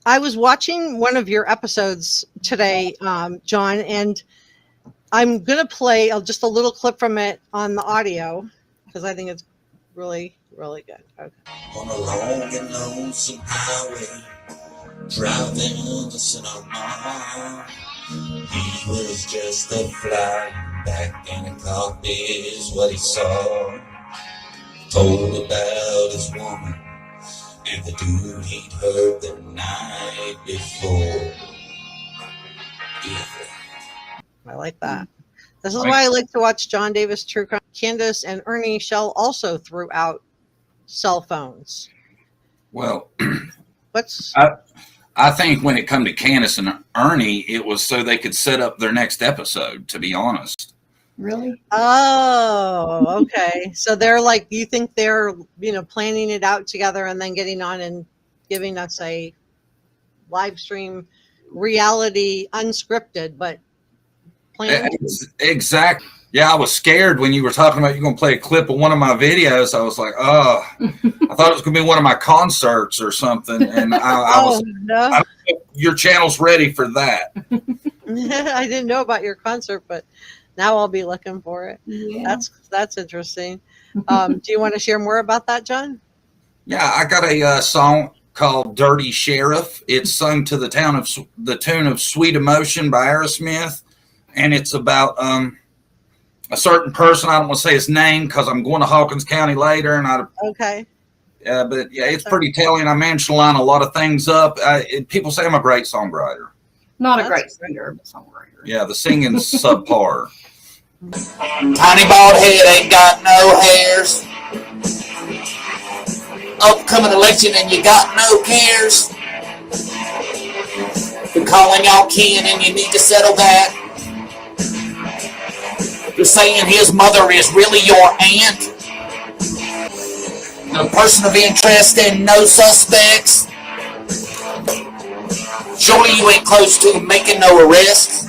I was watching one of your episodes today, John, and I'm going to play just a little clip from it on the audio because I think it's really, really good. Okay. On a long and lonesome highway, driving innocent on my heart. He was just a fly back in a cop is what he saw. Told about his woman and the dude he'd heard the night before. Yeah. I like that. This is why I like to watch John Davis True Crime. Candace and Ernie Shell also threw out cell phones. Well, What's I think when it come to Candace and Ernie, it was so they could set up their next episode, to be honest. Really? Oh, okay. So they're like, you think they're, planning it out together and then getting on and giving us a live stream reality, unscripted, but planned? Exactly. Yeah, I was scared when you were talking about you're going to play a clip of one of my videos. I was like, oh, I thought it was going to be one of my concerts or something. And I was, no. I don't know if your channel's ready for that. I didn't know about your concert, but now I'll be looking for it. Yeah. That's interesting. Do you want to share more about that, John? Yeah, I got a song called Dirty Sheriff. It's sung to the tune of Sweet Emotion by Aerosmith. And it's about a certain person. I don't want to say his name because I'm going to Hawkins County later. And Okay. But yeah, it's pretty telling. I managed to line a lot of things up. People say I'm a great songwriter. Not a great singer, but songwriter. Yeah, the singing's subpar. Tiny bald head ain't got no hairs. Upcoming election and you got no cares. Been calling y'all kin and you need to settle that. They're saying his mother is really your aunt. A person of interest and no suspects. Surely you ain't close to making no arrests.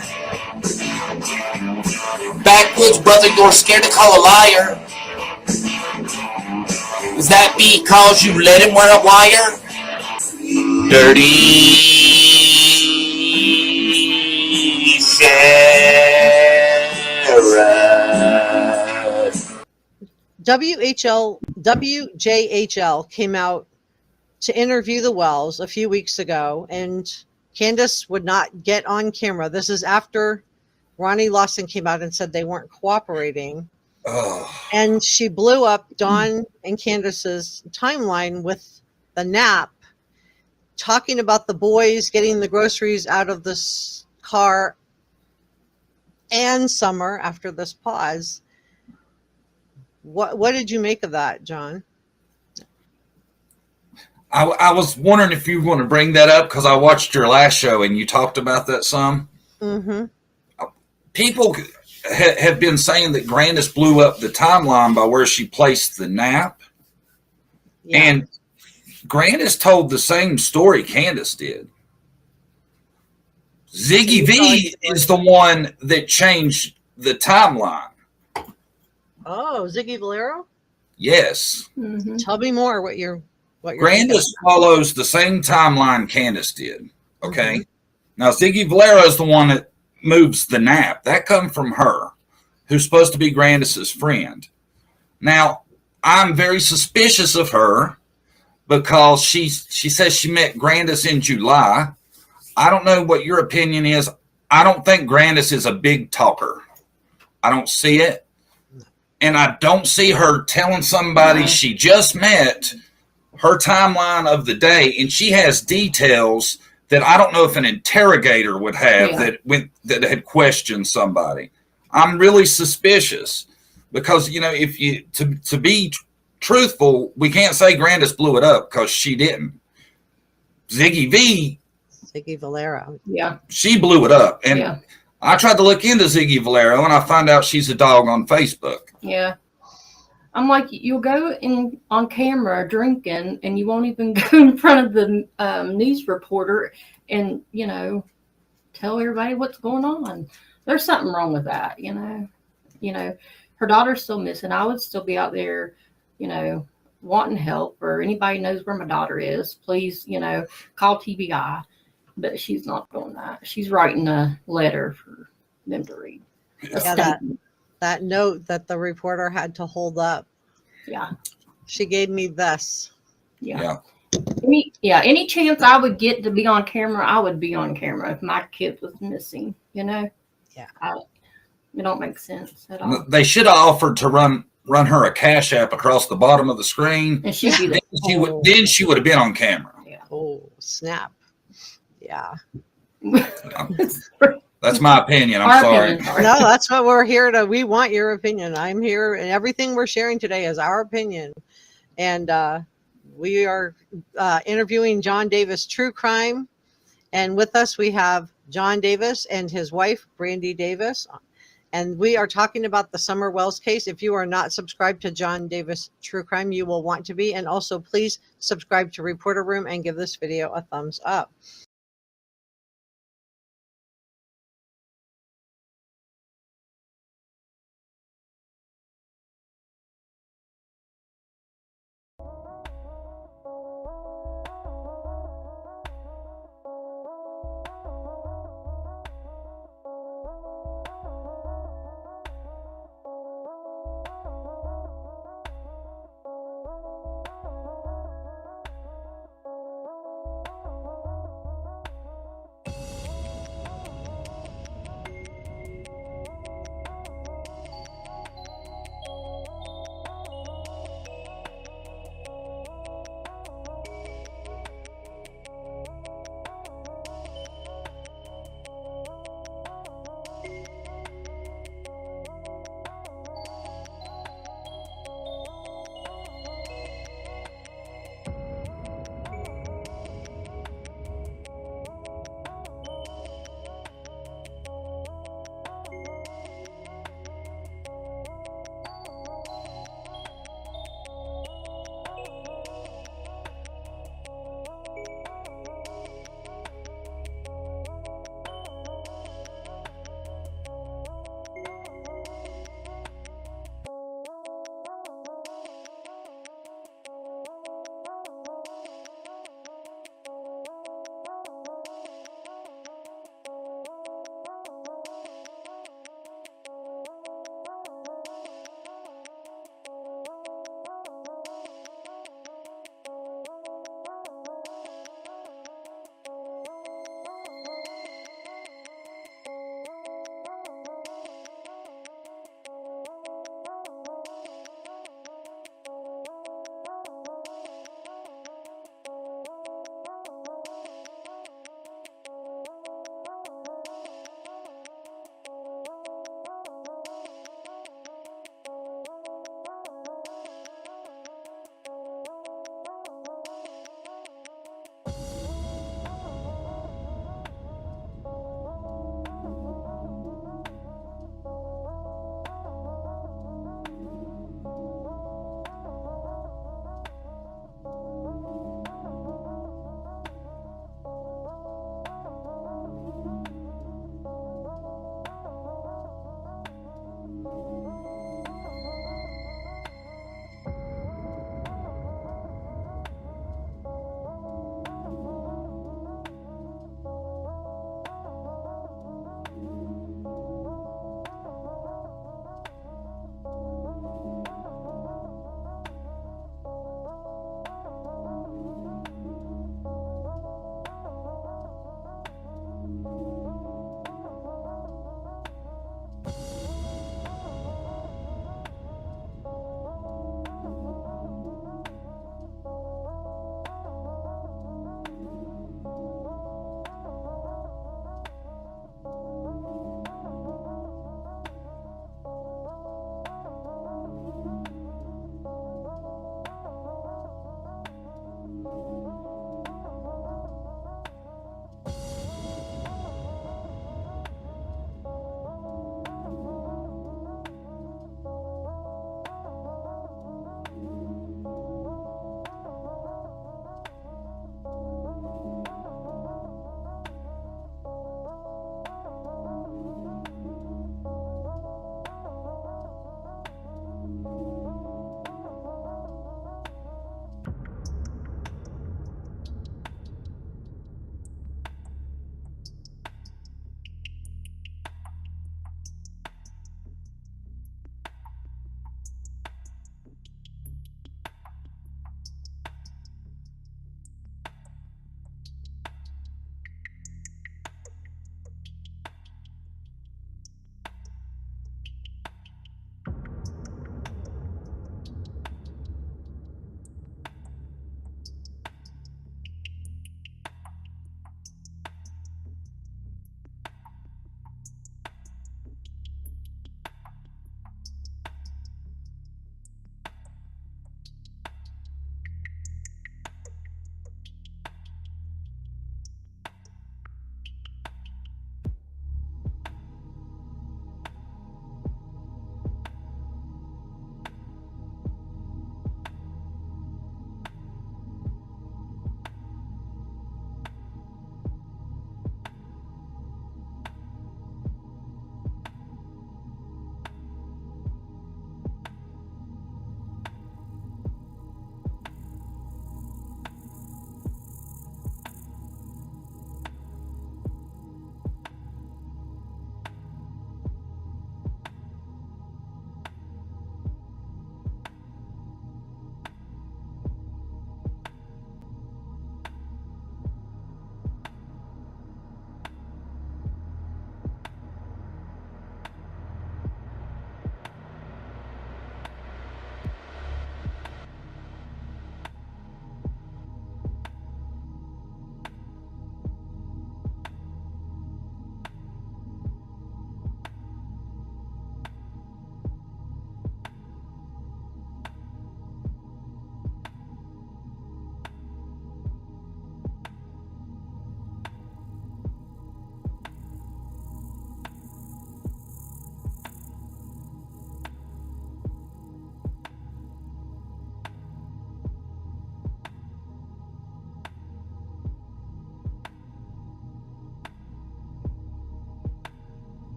Backwoods brother, you're scared to call a liar. Is that because you let him wear a wire? Dirty sheriff. WJHL came out to interview the Wells a few weeks ago, and Candace would not get on camera. This is after Ronnie Lawson came out and said they weren't cooperating. Oh. And she blew up Dawn and Candace's timeline with the nap, talking about the boys getting the groceries out of this car and Summer after this pause. What did you make of that, John? I was wondering if you were going to bring that up because I watched your last show and you talked about that some. Mm-hmm. People have been saying that Grandis blew up the timeline by where she placed the nap. Yeah. And Grandis told the same story Candace did. Ziggy V is the one that changed the timeline. Oh, Ziggy Valero? Yes. Mm-hmm. Tell me more what you're Grandis follows the same timeline Candace did. Okay. Mm-hmm. Now Ziggy Valero is the one that moves the nap. That comes from her, who's supposed to be Grandis's friend. Now, I'm very suspicious of her because she says she met Grandis in July. I don't know what your opinion is. I don't think Grandis is a big talker. I don't see it. And I don't see her telling somebody she just met her timeline of the day, and she has details that I don't know if an interrogator would have that had questioned somebody. I'm really suspicious because, if you to be truthful, we can't say Grandis blew it up because she didn't. Ziggy Valero. Yeah. She blew it up. And I tried to look into Ziggy Valero and I find out she's a dog on Facebook. Yeah. I'm like, you'll go in on camera drinking and you won't even go in front of the news reporter and, tell everybody what's going on. There's something wrong with that, her daughter's still missing. I would still be out there, wanting help or anybody knows where my daughter is, please, call TBI. But she's not doing that. She's writing a letter for them to read. Yeah, that note that the reporter had to hold up. Yeah. She gave me this. Yeah. Any chance I would get to be on camera, I would be on camera if my kid was missing, Yeah. It don't make sense at all. They should have offered to run her a Cash App across the bottom of the screen. And she'd be there. Then she would have been on camera. Yeah. Oh, snap. Yeah. That's my opinion. I'm sorry. No, that's what we're here to. We want your opinion. I'm here, and everything we're sharing today is our opinion. And we are interviewing John Davis, True Crime. And with us, we have John Davis and his wife, Brandy Davis. And we are talking about the Summer Wells case. If you are not subscribed to John Davis True Crime, you will want to be. And also, please subscribe to Reporter Room and give this video a thumbs up.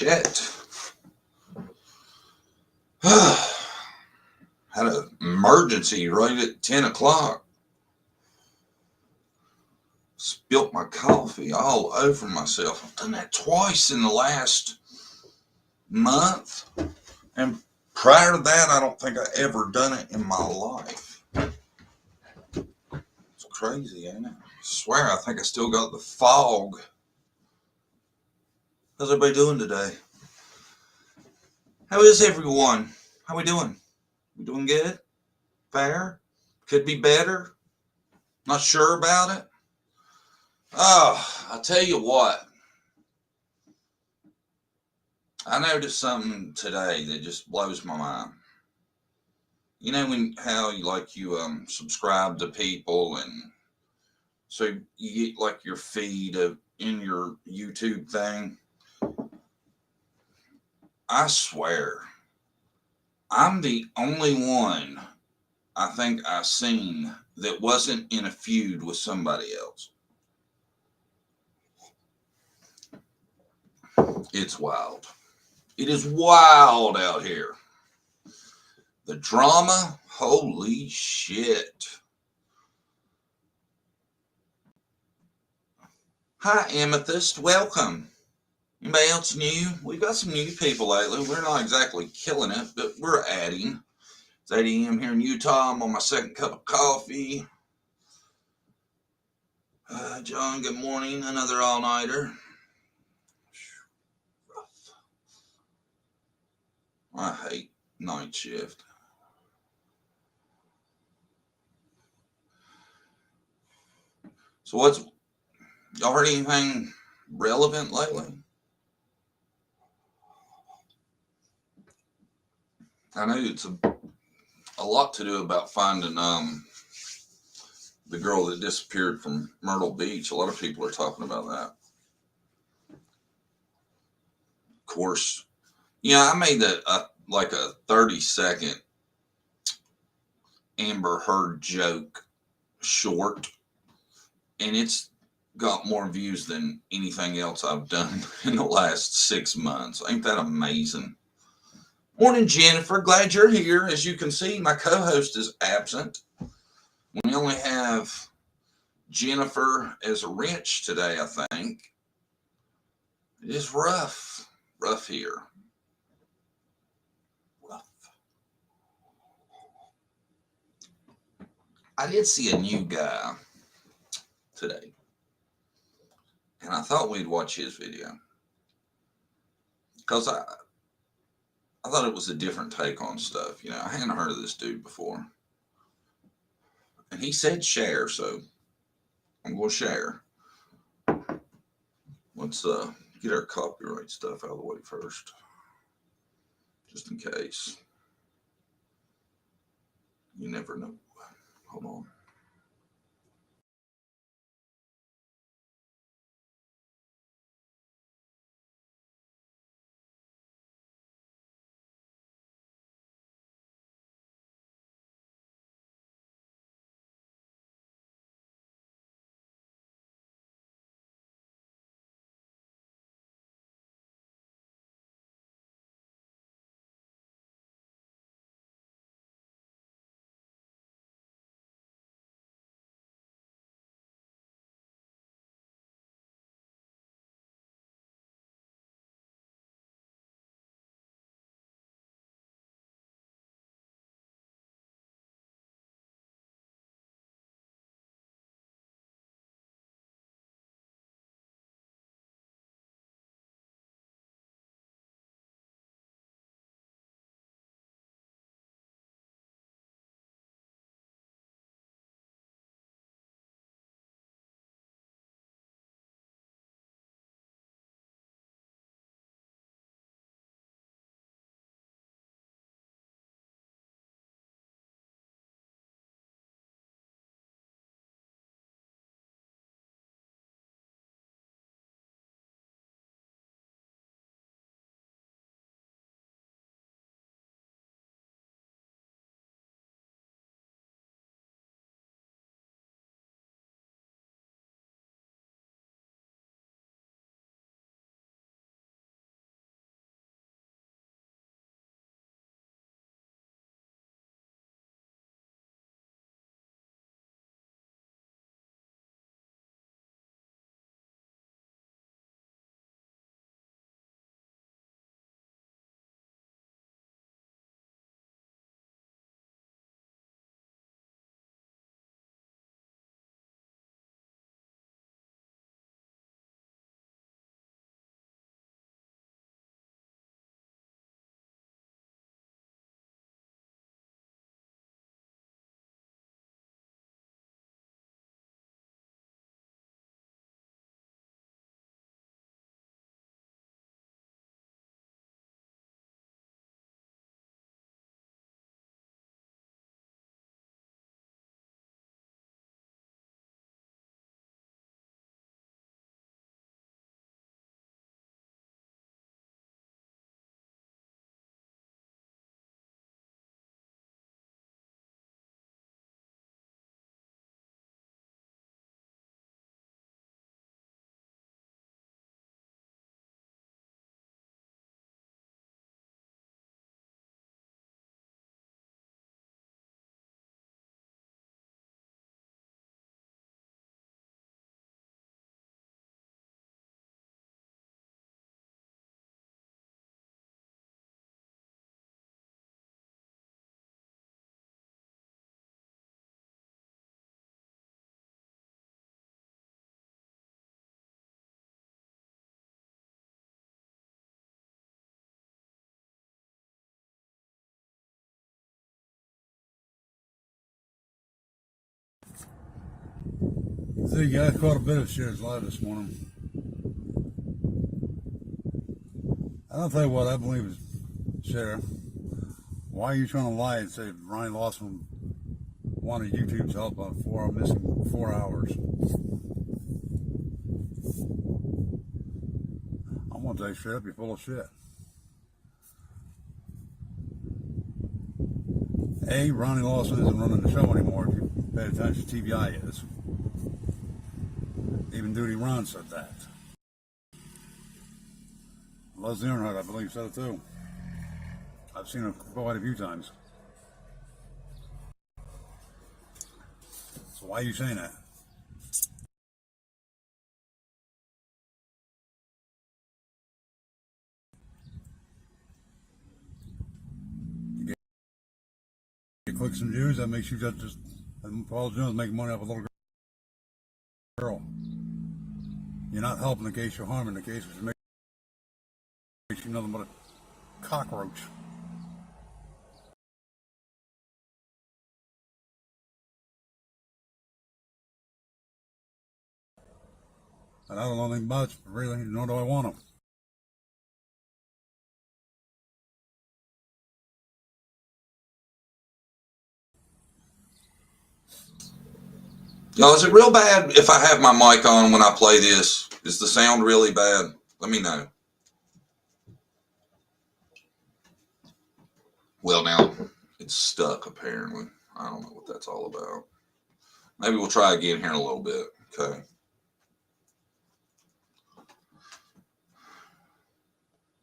Shit. Had an emergency right at 10 o'clock. Spilt my coffee all over myself. I've done that twice in the last month. And prior to that, I don't think I ever done it in my life. It's crazy, ain't it? I swear, I think I still got the fog. How's everybody doing today? How is everyone? How we doing? We doing good? Fair? Could be better? Not sure about it? Oh, I'll tell you what. I noticed something today that just blows my mind. You know how you subscribe to people, and so you get like your feed in your YouTube thing. I swear, I'm the only one I think I've seen that wasn't in a feud with somebody else. It's wild. It is wild out here. The drama, holy shit. Hi, Amethyst. Welcome. Anybody else new? We've got some new people lately. We're not exactly killing it, but we're adding. It's 8 a.m. here in Utah. I'm on my second cup of coffee. John, good morning. Another all-nighter. I hate night shift. So y'all heard anything relevant lately? I know it's a lot to do about finding the girl that disappeared from Myrtle Beach. A lot of people are talking about that. Of course, I made like a 30-second Amber Heard joke short, and it's got more views than anything else I've done in the last 6 months. Ain't that amazing? Morning, Jennifer. Glad you're here. As you can see, my co-host is absent. We only have Jennifer as a wrench today, I think. It is rough here. Rough. I did see a new guy today, and I thought we'd watch his video because I thought it was a different take on stuff. I hadn't heard of this dude before, and he said share, so I'm going to share. Let's get our copyright stuff out of the way first, just in case. You never know. Hold on. So you guys caught a bit of shares live this morning. I'll tell you what I believe is, Sarah, why are you trying to lie and say Ronnie Lawson wanted YouTube's help on missing 4 hours? I'm gonna tell you straight up, you're full of shit. A, Ronnie Lawson isn't running the show anymore. If you pay attention, TVI is. Even Duty Ron said that. Leslie Earnhardt, I believe, said it too. I've seen it quite a few times. So why are you saying that? You click some views, that makes you just, and Paul Jones making money off a little girl. You're not helping the case, you're harming the case, which makes you nothing but a cockroach. And I don't know anything about it, really, nor do I want to. Y'all, is it real bad if I have my mic on when I play this? Is the sound really bad? Let me know. Well, now, it's stuck, apparently. I don't know what that's all about. Maybe we'll try again here in a little bit. Okay.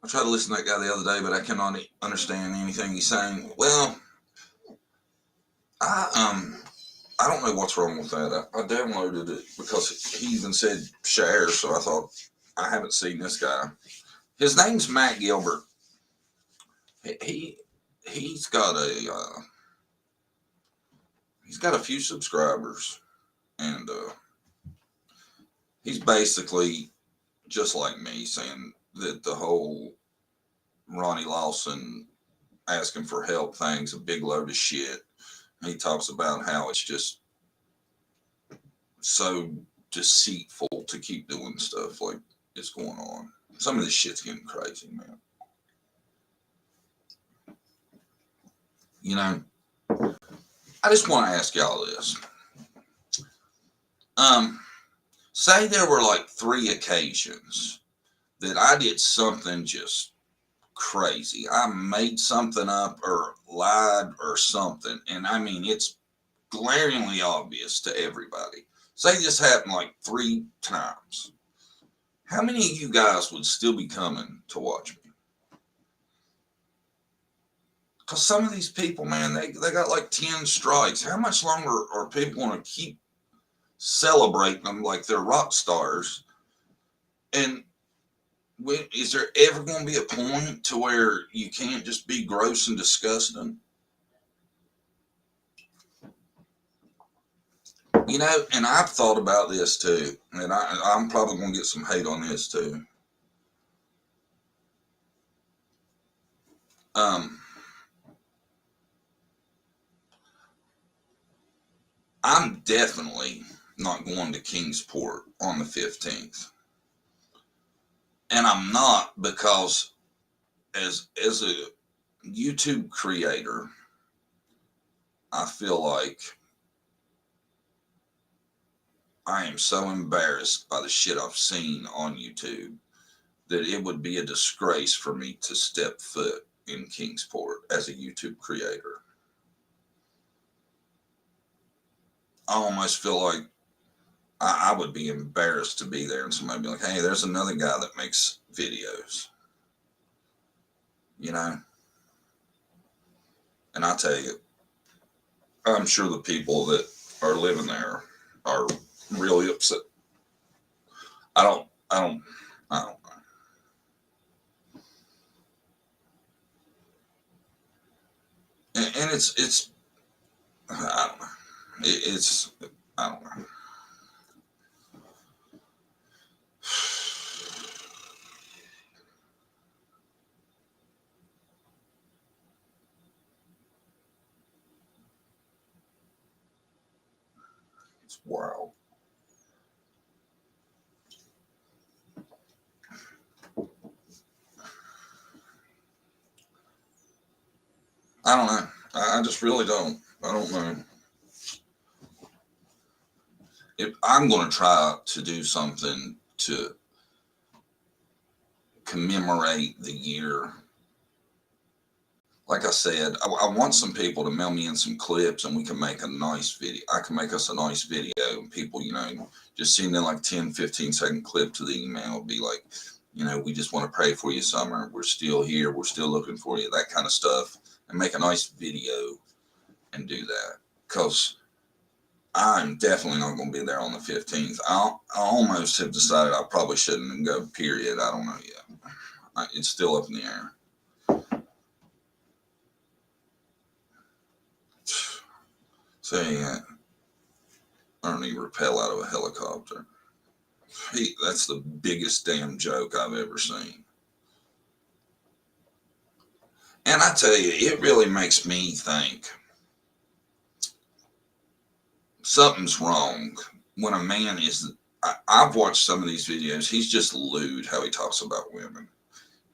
I tried to listen to that guy the other day, but I cannot understand anything he's saying. Well, I don't know what's wrong with that. I downloaded it because he even said share, so I thought, I haven't seen this guy. His name's Matt Gilbert. He's got a few subscribers, and he's basically just like me, saying that the whole Ronnie Lawson asking for help thing's a big load of shit. He talks about how it's just so deceitful to keep doing stuff like it's going on. Some of this shit's getting crazy, man. You know, I just want to ask y'all this. Say there were like 3 occasions that I did something just crazy. I made something up or lied or something, and I mean it's glaringly obvious to everybody. Say this happened like 3 times. How many of you guys would still be coming to watch me? Because some of these people, man, they got like 10 strikes. How much longer are people going to keep celebrating them like they're rock stars? And is there ever going to be a point to where you can't just be gross and disgusting? You know, and I've thought about this too, and I'm probably going to get some hate on this too. I'm definitely not going to Kingsport on the 15th. And I'm not because as a YouTube creator, I feel like I am so embarrassed by the shit I've seen on YouTube that it would be a disgrace for me to step foot in Kingsport as a YouTube creator. I almost feel like I would be embarrassed to be there and somebody be like, hey, there's another guy that makes videos. You know? And I tell you, I'm sure the people that are living there are really upset. I don't know. And it's, I don't know. I don't know. It's wild. I don't know. I just really don't. I don't know. If I'm going to try to do something to commemorate the year. Like I said, I want some people to mail me in some clips and we can make a nice video. I can make us a nice video and people, just sending like 10, 15-second clip to the email, be like, we just want to pray for you, Summer. We're still here. We're still looking for you, that kind of stuff, and make a nice video and do that. Because I'm definitely not going to be there on the 15th. I almost have decided I probably shouldn't go, period. I don't know yet. It's still up in the air. Saying Ernie rappel out of a helicopter. That's the biggest damn joke I've ever seen. And I tell you, it really makes me think something's wrong when a man is. I've watched some of these videos. He's just lewd how he talks about women.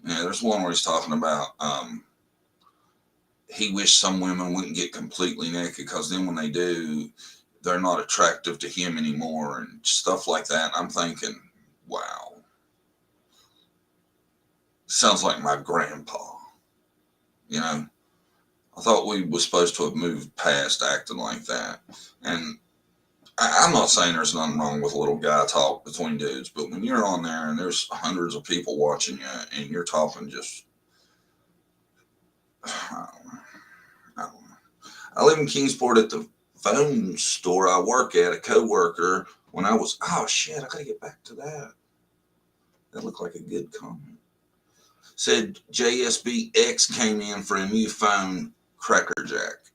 There's one where he's talking about he wished some women wouldn't get completely naked because then when they do, they're not attractive to him anymore and stuff like that. And I'm thinking, wow. Sounds like my grandpa. I thought we were supposed to have moved past acting like that. And I'm not saying there's nothing wrong with a little guy talk between dudes, but when you're on there and there's hundreds of people watching you and you're talking just, I don't know. I live in Kingsport at the phone store I work at, a coworker, when I was, oh shit, I gotta get back to that. That looked like a good comment. Said JSBX came in for a new phone, crackerjack.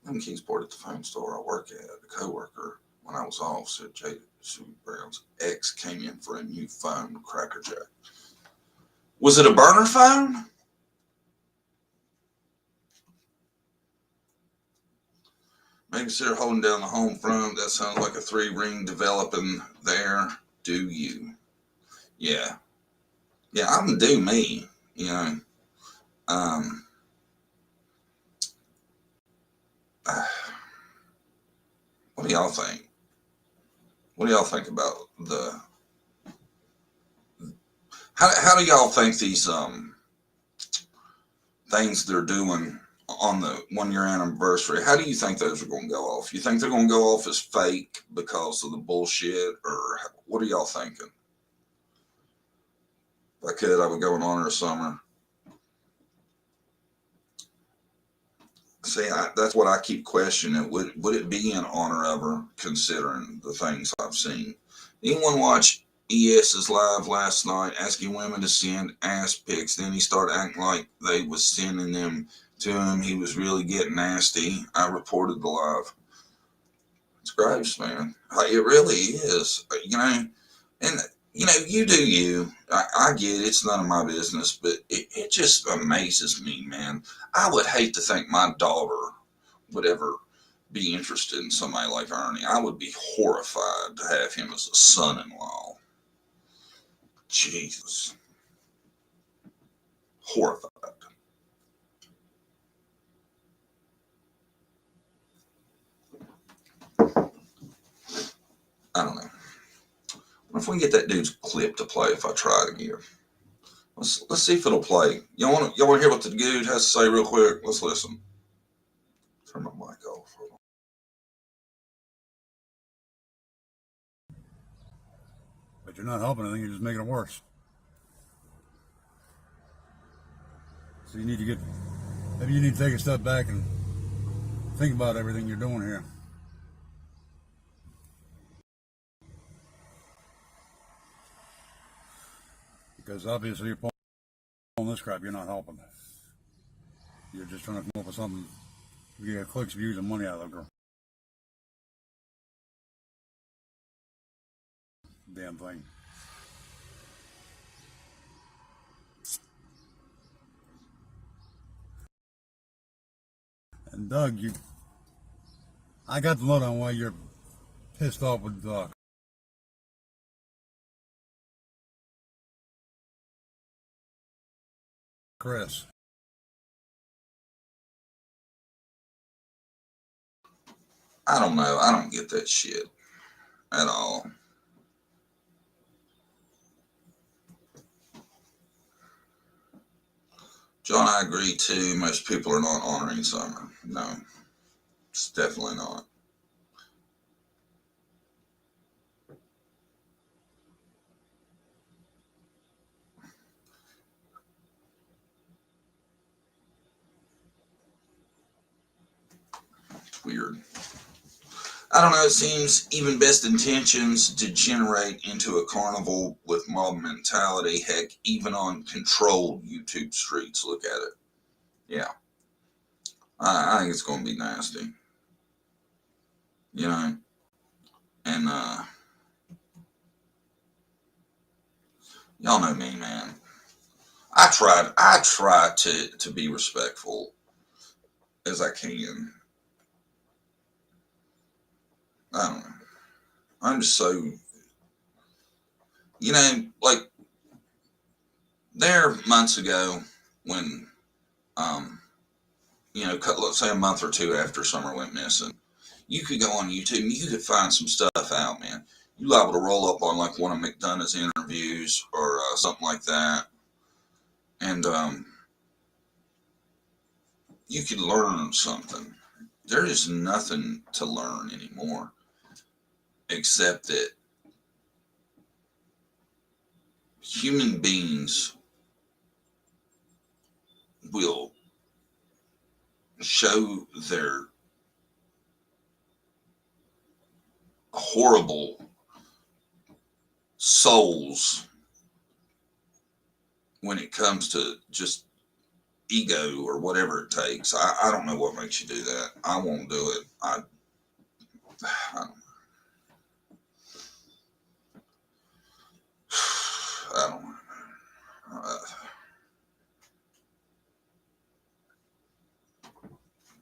I'm in Kingsport at the phone store I work at, a coworker, when I was off, said JSBX X came in for a new phone, crackerjack. Was it a burner phone? May consider holding down the home front. That sounds like a 3-ring developing there. Do you? Yeah. Yeah, I'm gonna do me, What do y'all think? What do y'all think about how do y'all think these things they're doing on the 1-year anniversary, how do you think those are going to go off? You think they're going to go off as fake because of the bullshit, or what are y'all thinking? If I could, I would go in honor of Summer. See, that's what I keep questioning. Would it be in honor of her, considering the things I've seen? Anyone watch ES's live last night asking women to send ass pics? Then he started acting like they was sending them to him. He was really getting nasty. I reported the live. It's gross, man. It really is. And you do you. I get it. It's none of my business, but it just amazes me, man. I would hate to think my daughter would ever be interested in somebody like Ernie. I would be horrified to have him as a son-in-law. Jesus. Horrified. I don't know. What if we can get that dude's clip to play if I try it again? Let's see if it'll play. Y'all want to hear what the dude has to say real quick? Let's listen. Turn my mic off. Hold on. But you're not helping anything, you're just making it worse. So maybe you need to take a step back and think about everything you're doing here. Because obviously you're pulling this crap, you're not helping. You're just trying to come up with something to get clicks, views, and money out of the girl. Damn thing. And Doug, I got the note on why you're pissed off with Chris. I don't know. I don't get that shit at all. John, I agree too. Most people are not honoring summer. No, it's definitely not. It's weird. I don't know. It seems even best intentions degenerate into a carnival with mob mentality. Heck, even on controlled YouTube streets. Look at it. Yeah. I think it's going to be nasty. You know? And, y'all know me, man. I try to be respectful as I can. I don't know. I'm just so, like there months ago when, let's say a month or two after Summer went missing, you could go on YouTube and you could find some stuff out, man. You liable to roll up on like one of McDonough's interviews or something like that, and you could learn something. There is nothing to learn anymore except that human beings will show their horrible souls when it comes to just ego or whatever it takes. I don't know what makes you do that. I won't do it. I don't know. I don't know.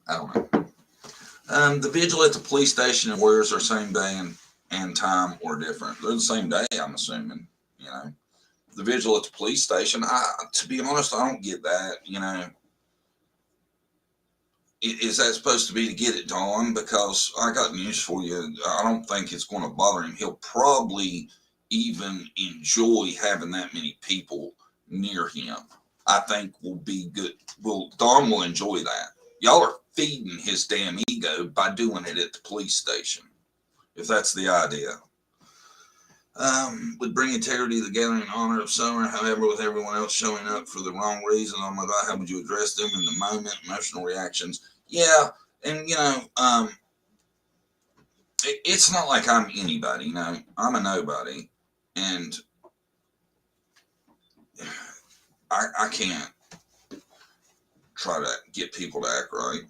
I don't know. The vigil at the police station and Warriors are same day and time or different. They're the same day, I'm assuming. The vigil at the police station. To be honest, I don't get that. Is that supposed to be to get it done? Because I got news for you. I don't think it's going to bother him. He'll probably even enjoy having that many people near him. I think will be good. Don will enjoy that. Y'all are feeding his damn ego by doing it at the police station, if that's the idea. Would bring integrity to the gathering in honor of Summer. However, with everyone else showing up for the wrong reason, oh my God, how would you address them in the moment? Emotional reactions. Yeah, and it's not like I'm anybody. I'm a nobody, and I can't try to get people to act right.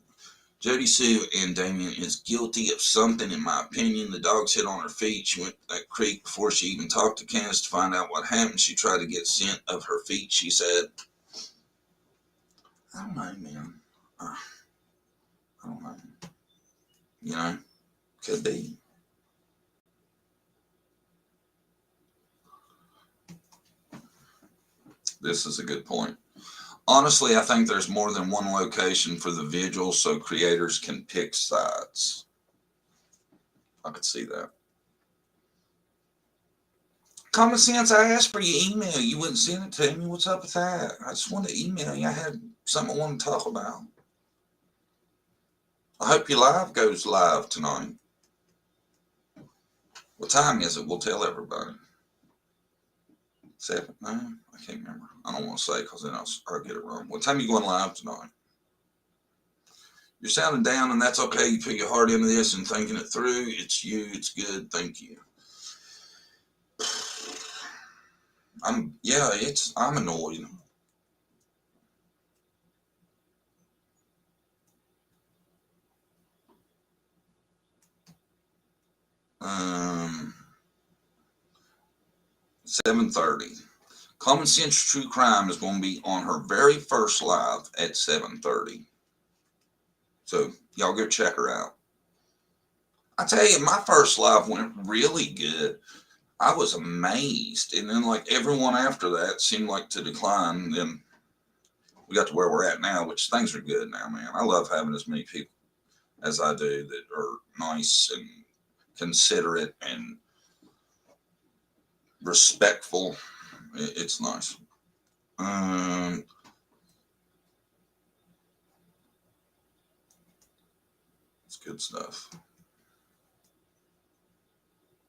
Jody Sue and Damien is guilty of something, in my opinion. The dogs hit on her feet. She went to that creek before she even talked to Candace to find out what happened. She tried to get scent of her feet, she said. I don't know, man. I don't know. Could be. This is a good point. Honestly, I think there's more than one location for the vigil so creators can pick sides. I could see that. Common sense, I asked for your email. You wouldn't send it to me. What's up with that? I just wanted to email you. I had something I wanted to talk about. I hope your live goes live tonight. What time is it? We'll tell everybody. 7? No, I can't remember. I don't want to say because then I'll get it wrong. What time are you going live tonight? You're sounding down, and that's okay. You put your heart into this and thinking it through. It's you. It's good. Thank you. I'm annoyed. Um, 7:30. Common Sense True Crime is going to be on her very first live at 7:30. So y'all go check her out. I tell you, my first live went really good. I was amazed. And then like everyone after that seemed like to decline. Then we got to where we're at now, which things are good now, man. I love having as many people. as I do that are nice and considerate and respectful. It's nice. It's good stuff.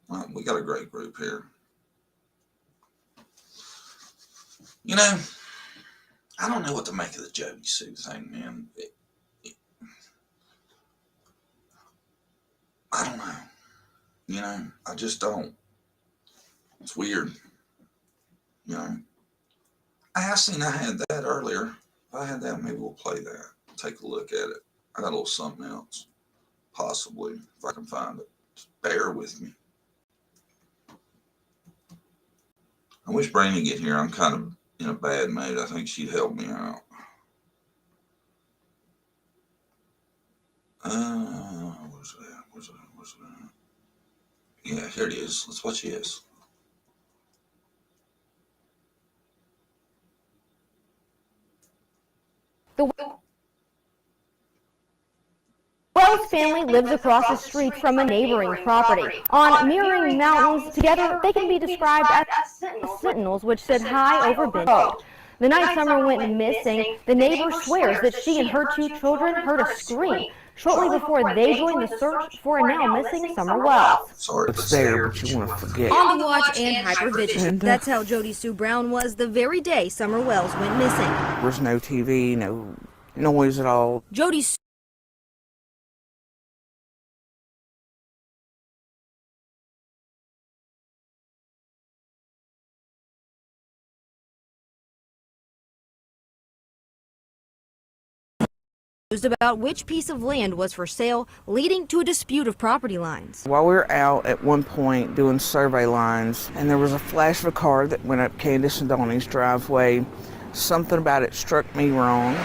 Well, we got a great group here. You know, I don't know what to make of the Jody Sue thing, man. I don't know. You know, I just don't. It's weird. You know, I seen I had that earlier. If I had that, maybe we'll play that. Take a look at it. I got a little something else, possibly, if I can find it. Just bear with me. I wish Brandy would get here. I'm kind of in a bad mood. I think she'd help me out. Where's that? Where's that? Yeah, here it is. Let's watch this. The Wells family lives across the street from a neighboring property. On mirroring mountains, together they can be described as sentinels which sit high over Bend Road. The night Summer went missing, the neighbor swears that she and her 2 children heard a scream shortly before they joined the search for a now missing Summer Wells. Sorry, It's there, but you want to forget. On the watch and hypervigilant. That's how Jody Sue Brown was the very day Summer Wells went missing. There's no TV, no noise at all. Jody Sue about which piece of land was for sale, leading to a dispute of property lines. While we were out at one point doing survey lines, and there was a flash of a car that went up Candace and Donnie's driveway, something about it struck me wrong.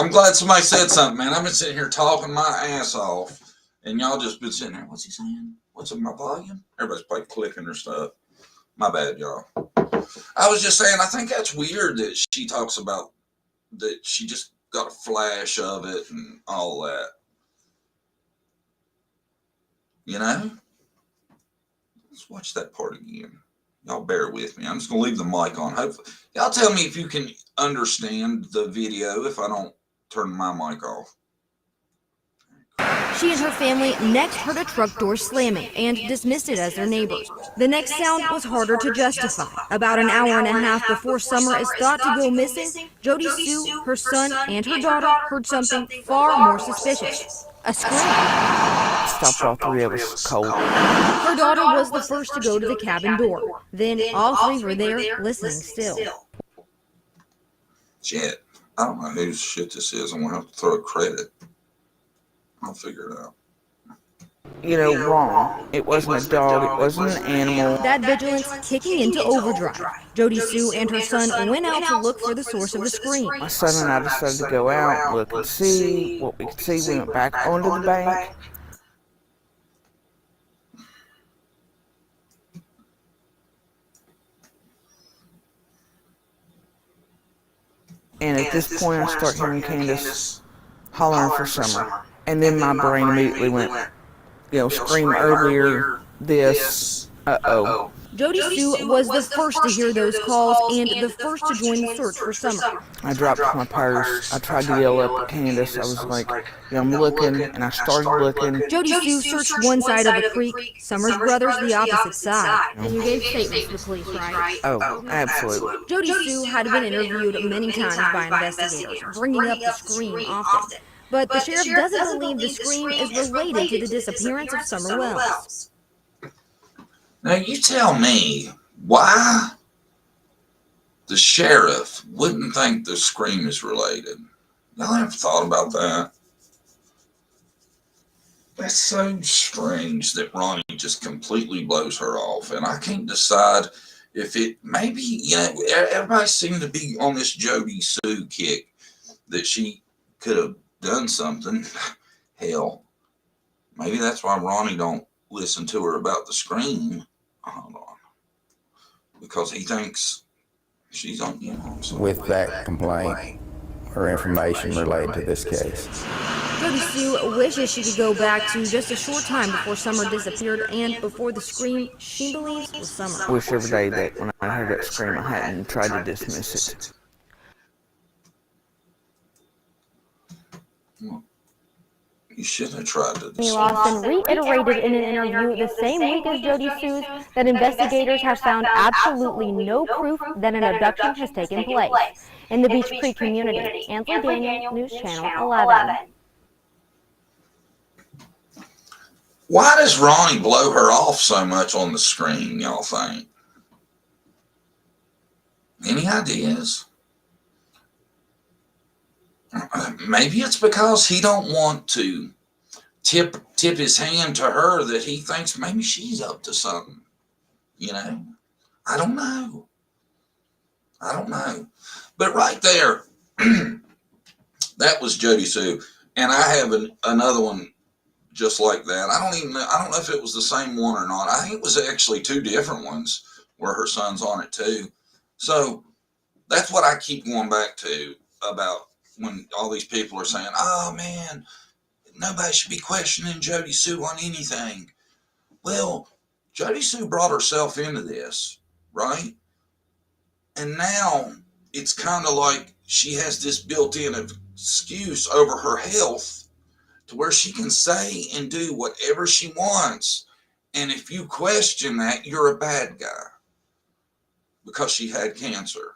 I'm glad somebody said something, man. I've been sitting here talking my ass off, and y'all just been sitting there. What's he saying? What's in my volume? Everybody's probably clicking their stuff. My bad, y'all. I was just saying, I think that's weird that she talks about that she just got a flash of it and all that. You know? Let's watch that part again. Y'all bear with me. I'm just going to leave the mic on. Hopefully, y'all tell me if you can understand the video if I don't turn my mic off. She and her family next heard a truck door slamming and dismissed it as their neighbors. The next sound was harder to justify. About an hour and a half before Summer is thought to go missing, Jody Sue, her son, and her daughter heard something far more suspicious. A scream. Stopped all 3 of us cold. Her daughter was the first to go to the cabin door. Then all 3 were there, listening still. Shit. I don't know whose shit this is. I'm going to have to throw a credit. I'll figure it out. You know, wrong. It wasn't a dog, it wasn't an animal. That vigilance kicking into overdrive. Jody Sue and her son went out to look for the source of the scream. My son and I decided to go out, look and see what we could see. We went back onto the bank. And at this point, I start hearing Candace hollering for Summer. And then my brain immediately went, scream earlier, this, uh-oh. Jody Sue was the first to hear those calls and the first to join the search for Summer. I dropped my purse. I tried to yell up at Candace. I was like, I'm looking, and I started looking. Jody Sue searched one side of the creek, Summer's brothers the opposite side. And you gave statements to the police, right? Oh, absolutely. Jody Sue had been interviewed many times by investigators, bringing up the scream often. But the sheriff doesn't believe the scream is related to the disappearance of Summer Wells. Now, you tell me why the sheriff wouldn't think the scream is related. Y'all ever thought about that? That's so strange that Ronnie just completely blows her off. And I can't decide if it maybe, everybody seemed to be on this Jody Sue kick that she could have done something. Hell, maybe that's why Ronnie don't listen to her about the scream. Hold on. Because he thinks she's on, with that complaint or information related to this case. Jody Sue wishes she could go back to just a short time before Summer disappeared and before the scream she believes was Summer. I wish every day that when I heard that scream, I hadn't tried to dismiss it. Well, you shouldn't have tried to. Amy Lawson reiterated in an interview the same week as Jody Sue's that investigators have found absolutely no proof that an abduction has taken place in the Beach Creek community. Ansley Daniel, News Channel 11. Why does Ronnie blow her off so much on the screen, y'all think? Any ideas? Maybe it's because he don't want to tip his hand to her that he thinks maybe she's up to something. I don't know. But right there, that was Jody Sue. And I have another one just like that. I don't know if it was the same one or not. I think it was actually two different ones where her son's on it too. So that's what I keep going back to about when all these people are saying, oh man, nobody should be questioning Jody Sue on anything. Well, Jody Sue brought herself into this, right? And now it's kind of like she has this built-in excuse over her health to where she can say and do whatever she wants. And if you question that, you're a bad guy because she had cancer.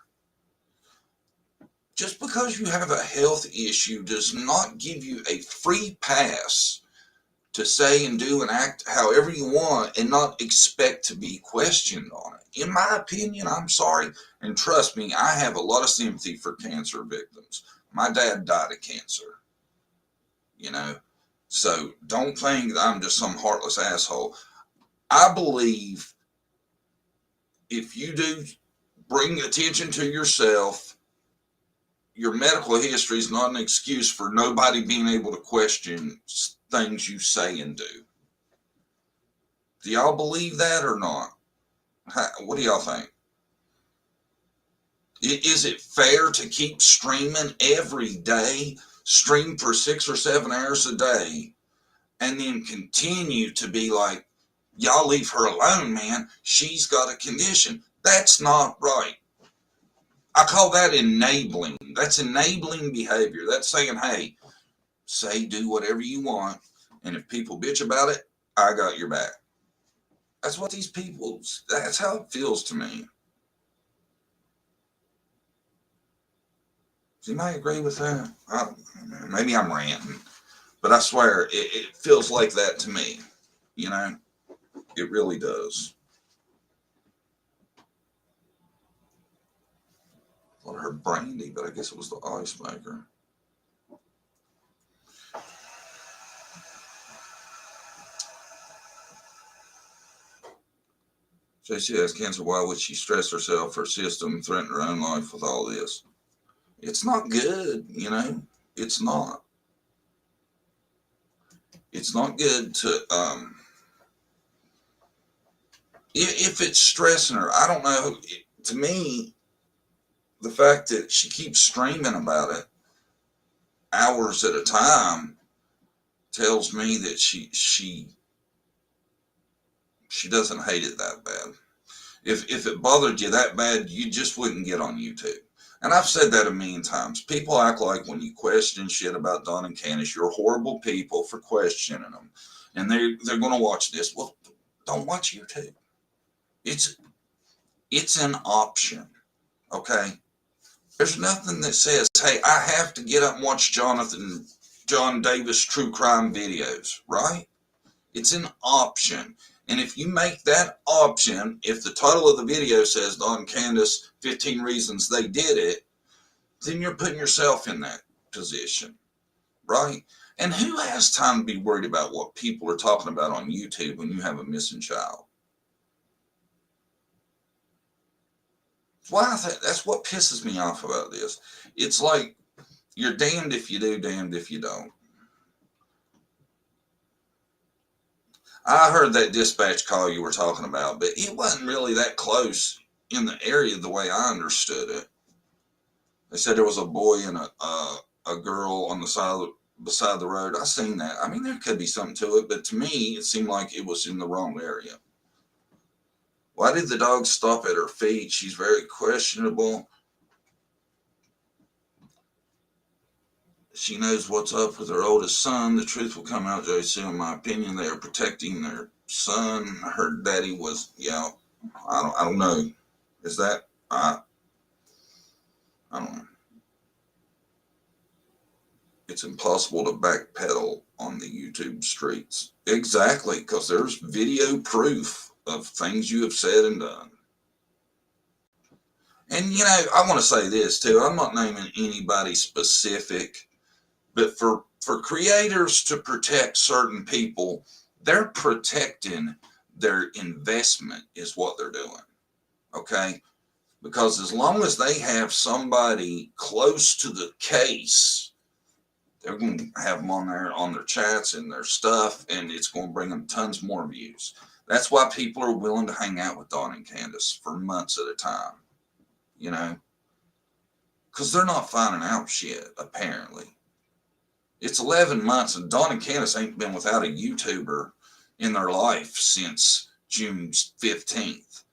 Just because you have a health issue does not give you a free pass to say and do and act however you want and not expect to be questioned on it. In my opinion, I'm sorry, and trust me, I have a lot of sympathy for cancer victims. My dad died of cancer, so don't think that I'm just some heartless asshole. I believe if you do bring attention to yourself, your medical history is not an excuse for nobody being able to question things you say and do. Do y'all believe that or not? What do y'all think? Is it fair to keep streaming every day, stream for 6 or 7 hours a day, and then continue to be like, y'all leave her alone, man. She's got a condition. That's not right. I call that enabling. That's enabling behavior. That's saying, hey, do whatever you want. And if people bitch about it, I got your back. That's what that's how it feels to me. Does anybody agree with that? Maybe I'm ranting, but I swear it feels like that to me. It really does. I thought I heard brandy, but I guess it was the ice maker. JC has cancer. Why would she stress herself, her system, threaten her own life with all this? It's not good, It's not. It's not good to, if it's stressing her, I don't know. To me, the fact that she keeps streaming about it hours at a time tells me that she doesn't hate it that bad. If it bothered you that bad, you just wouldn't get on YouTube. And I've said that a million times. People act like when you question shit about Don and Candace, you're horrible people for questioning them. And they're going to watch this. Well, don't watch YouTube. It's an option. Okay? There's nothing that says, hey, I have to get up and watch John Davis true crime videos, right? It's an option. And if you make that option, if the title of the video says Don and Candace 15 reasons they did it, then you're putting yourself in that position, right? And who has time to be worried about what people are talking about on YouTube when you have a missing child? Why? That's what pisses me off about this. It's like you're damned if you do, damned if you don't. I heard that dispatch call you were talking about, but it wasn't really that close in the area the way I understood it. They said there was a boy and a girl on the side beside the road. I seen that. I mean, there could be something to it, but to me, it seemed like it was in the wrong area. Why did the dog stop at her feet? She's very questionable. She knows what's up with her oldest son. The truth will come out very soon, in my opinion. They are protecting their son. Her daddy was, I don't know. Is that, I don't know. It's impossible to backpedal on the YouTube streets. Exactly, because there's video proof of things you have said and done. And, I want to say this too. I'm not naming anybody specific, but for creators to protect certain people, they're protecting their investment is what they're doing. Okay? Because as long as they have somebody close to the case, they're going to have them on their chats and their stuff, and it's going to bring them tons more views. That's why people are willing to hang out with Dawn and Candace for months at a time, because they're not finding out shit, apparently. It's 11 months, and Dawn and Candace ain't been without a YouTuber in their life since June 15th.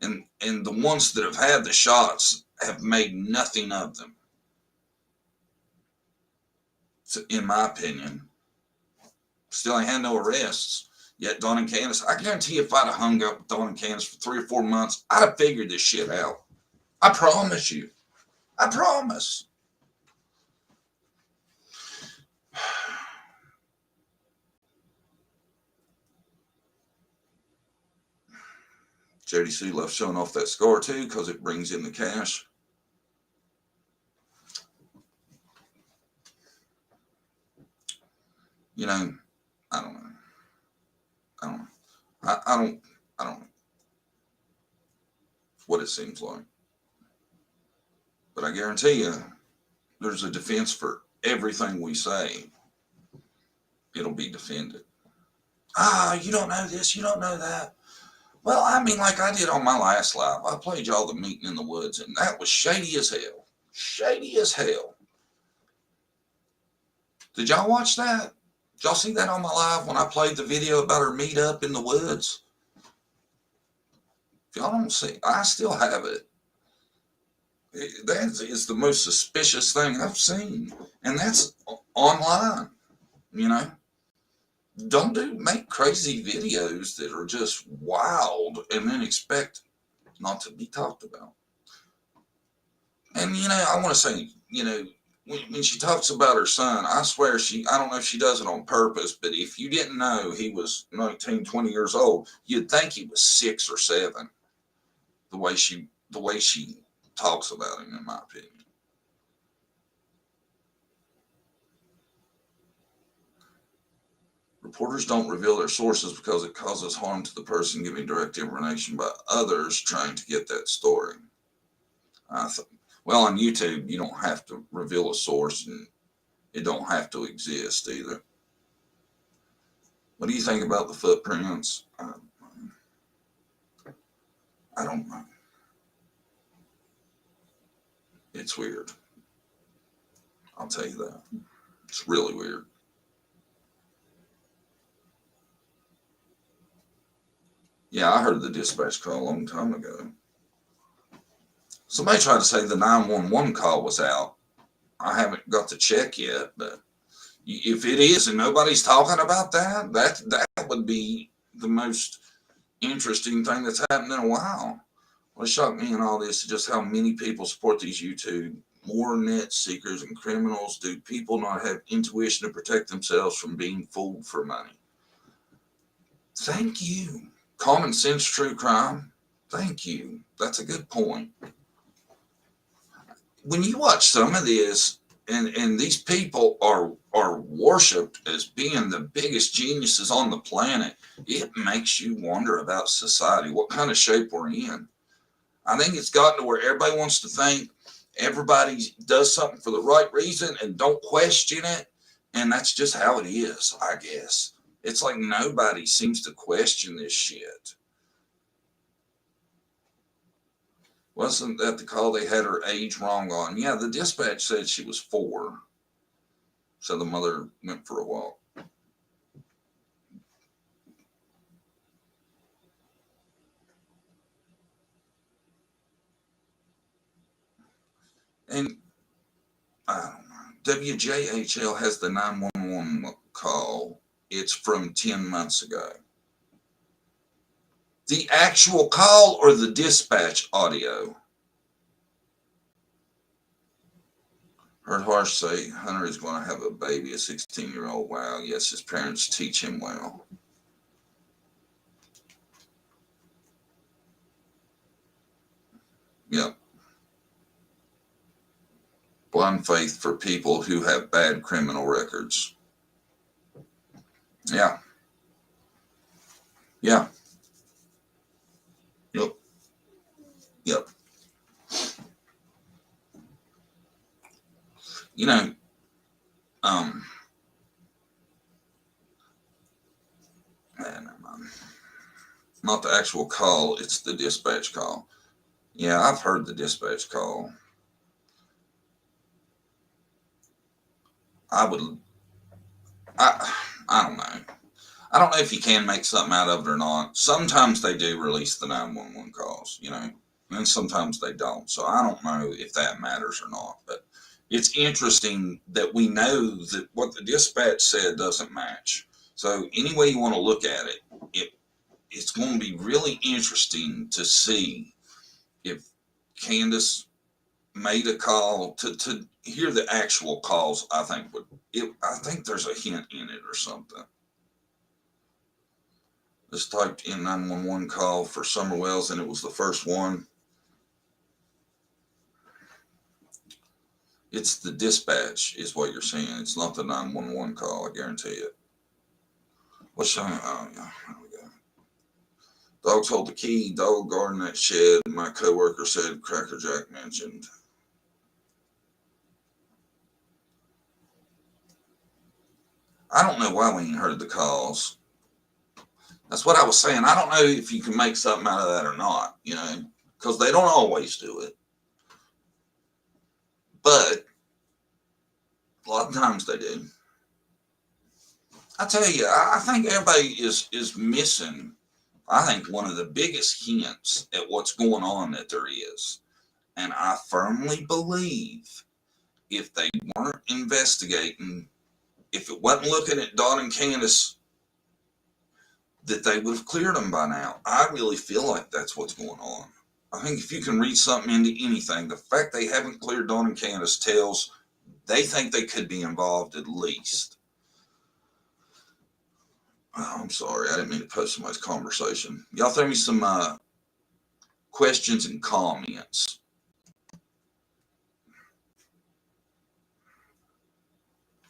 And the ones that have had the shots have made nothing of them. So, in my opinion, still ain't had no arrests. Yet Dawn and Candace, I guarantee if I'd have hung out with Dawn and Candace for 3 or 4 months, I'd have figured this shit out. I promise you. I promise. Jody Sue left showing off that scar too because it brings in the cash. I don't know. I don't know what it seems like. But I guarantee you, there's a defense for everything we say. It'll be defended. You don't know this, you don't know that. Well, I mean, like I did on my last live, I played y'all the meeting in the woods, and that was shady as hell. Shady as hell. Did y'all watch that? Did y'all see that on my live when I played the video about our meetup in the woods? If y'all don't see, I still have it. That is the most suspicious thing I've seen. And that's online, Don't make crazy videos that are just wild and then expect not to be talked about. And, I want to say, when she talks about her son, I swear I don't know if she does it on purpose, but if you didn't know he was 19, 20 years old, you'd think he was 6 or 7, the way she talks about him, in my opinion. Reporters don't reveal their sources because it causes harm to the person giving direct information by others trying to get that story. Well, on YouTube, you don't have to reveal a source, and it don't have to exist either. What do you think about the footprints? I don't know. It's weird. I'll tell you that. It's really weird. Yeah, I heard the dispatch call a long time ago. Somebody tried to say the 911 call was out. I haven't got to check yet, but if it is and nobody's talking about that, that would be the most interesting thing that's happened in a while. What shocked me in all this is just how many people support these YouTube. More net seekers and criminals. Do people not have intuition to protect themselves from being fooled for money? Thank you. Common sense true crime. Thank you. That's a good point. When you watch some of this, and these people are are worshipped as being the biggest geniuses on the planet, it makes you wonder about society, what kind of shape we're in. I think it's gotten to where everybody wants to think everybody does something for the right reason and don't question it. And that's just how it is, I guess. It's like nobody seems to question this shit. Wasn't that the call they had her age wrong on? Yeah, the dispatch said she was 4. So the mother went for a walk. And I don't know. WJHL has the 911 call. It's from 10 months ago. The actual call or the dispatch audio? Heard Harsh say Hunter is going to have a baby, a 16-year-old. Wow, yes, his parents teach him well. Yep. Blind faith for people who have bad criminal records. Yeah. Yeah. Yep. Yep. You know, not the actual call, it's the dispatch call. Yeah, I've heard the dispatch call. I don't know. I don't know if you can make something out of it or not. Sometimes they do release the 911 calls, and sometimes they don't. So I don't know if that matters or not. But it's interesting that we know that what the dispatch said doesn't match. So any way you want to look at it, it's going to be really interesting to see if Candace made a call to hear the actual calls. I think there's a hint in it or something. Just typed in 911 call for Summer Wells, and it was the first one. It's the dispatch, is what you're saying. It's not the 911 call. I guarantee it. What's showing? Oh yeah, there we go. Dogs hold the key. Dog guarding that shed. My coworker said Cracker Jack mentioned. I don't know why we ain't heard the calls. That's what I was saying. I don't know if you can make something out of that or not, because they don't always do it. But a lot of times they do. I tell you, I think everybody is missing, I think, one of the biggest hints at what's going on that there is. And I firmly believe if they weren't investigating, if it wasn't looking at Don and Candace, that they would have cleared them by now. I really feel like that's what's going on. I think if you can read something into anything, the fact they haven't cleared Don and Candace tells they think they could be involved at least. Oh, I'm sorry, I didn't mean to post somebody's conversation. Y'all throw me some questions and comments.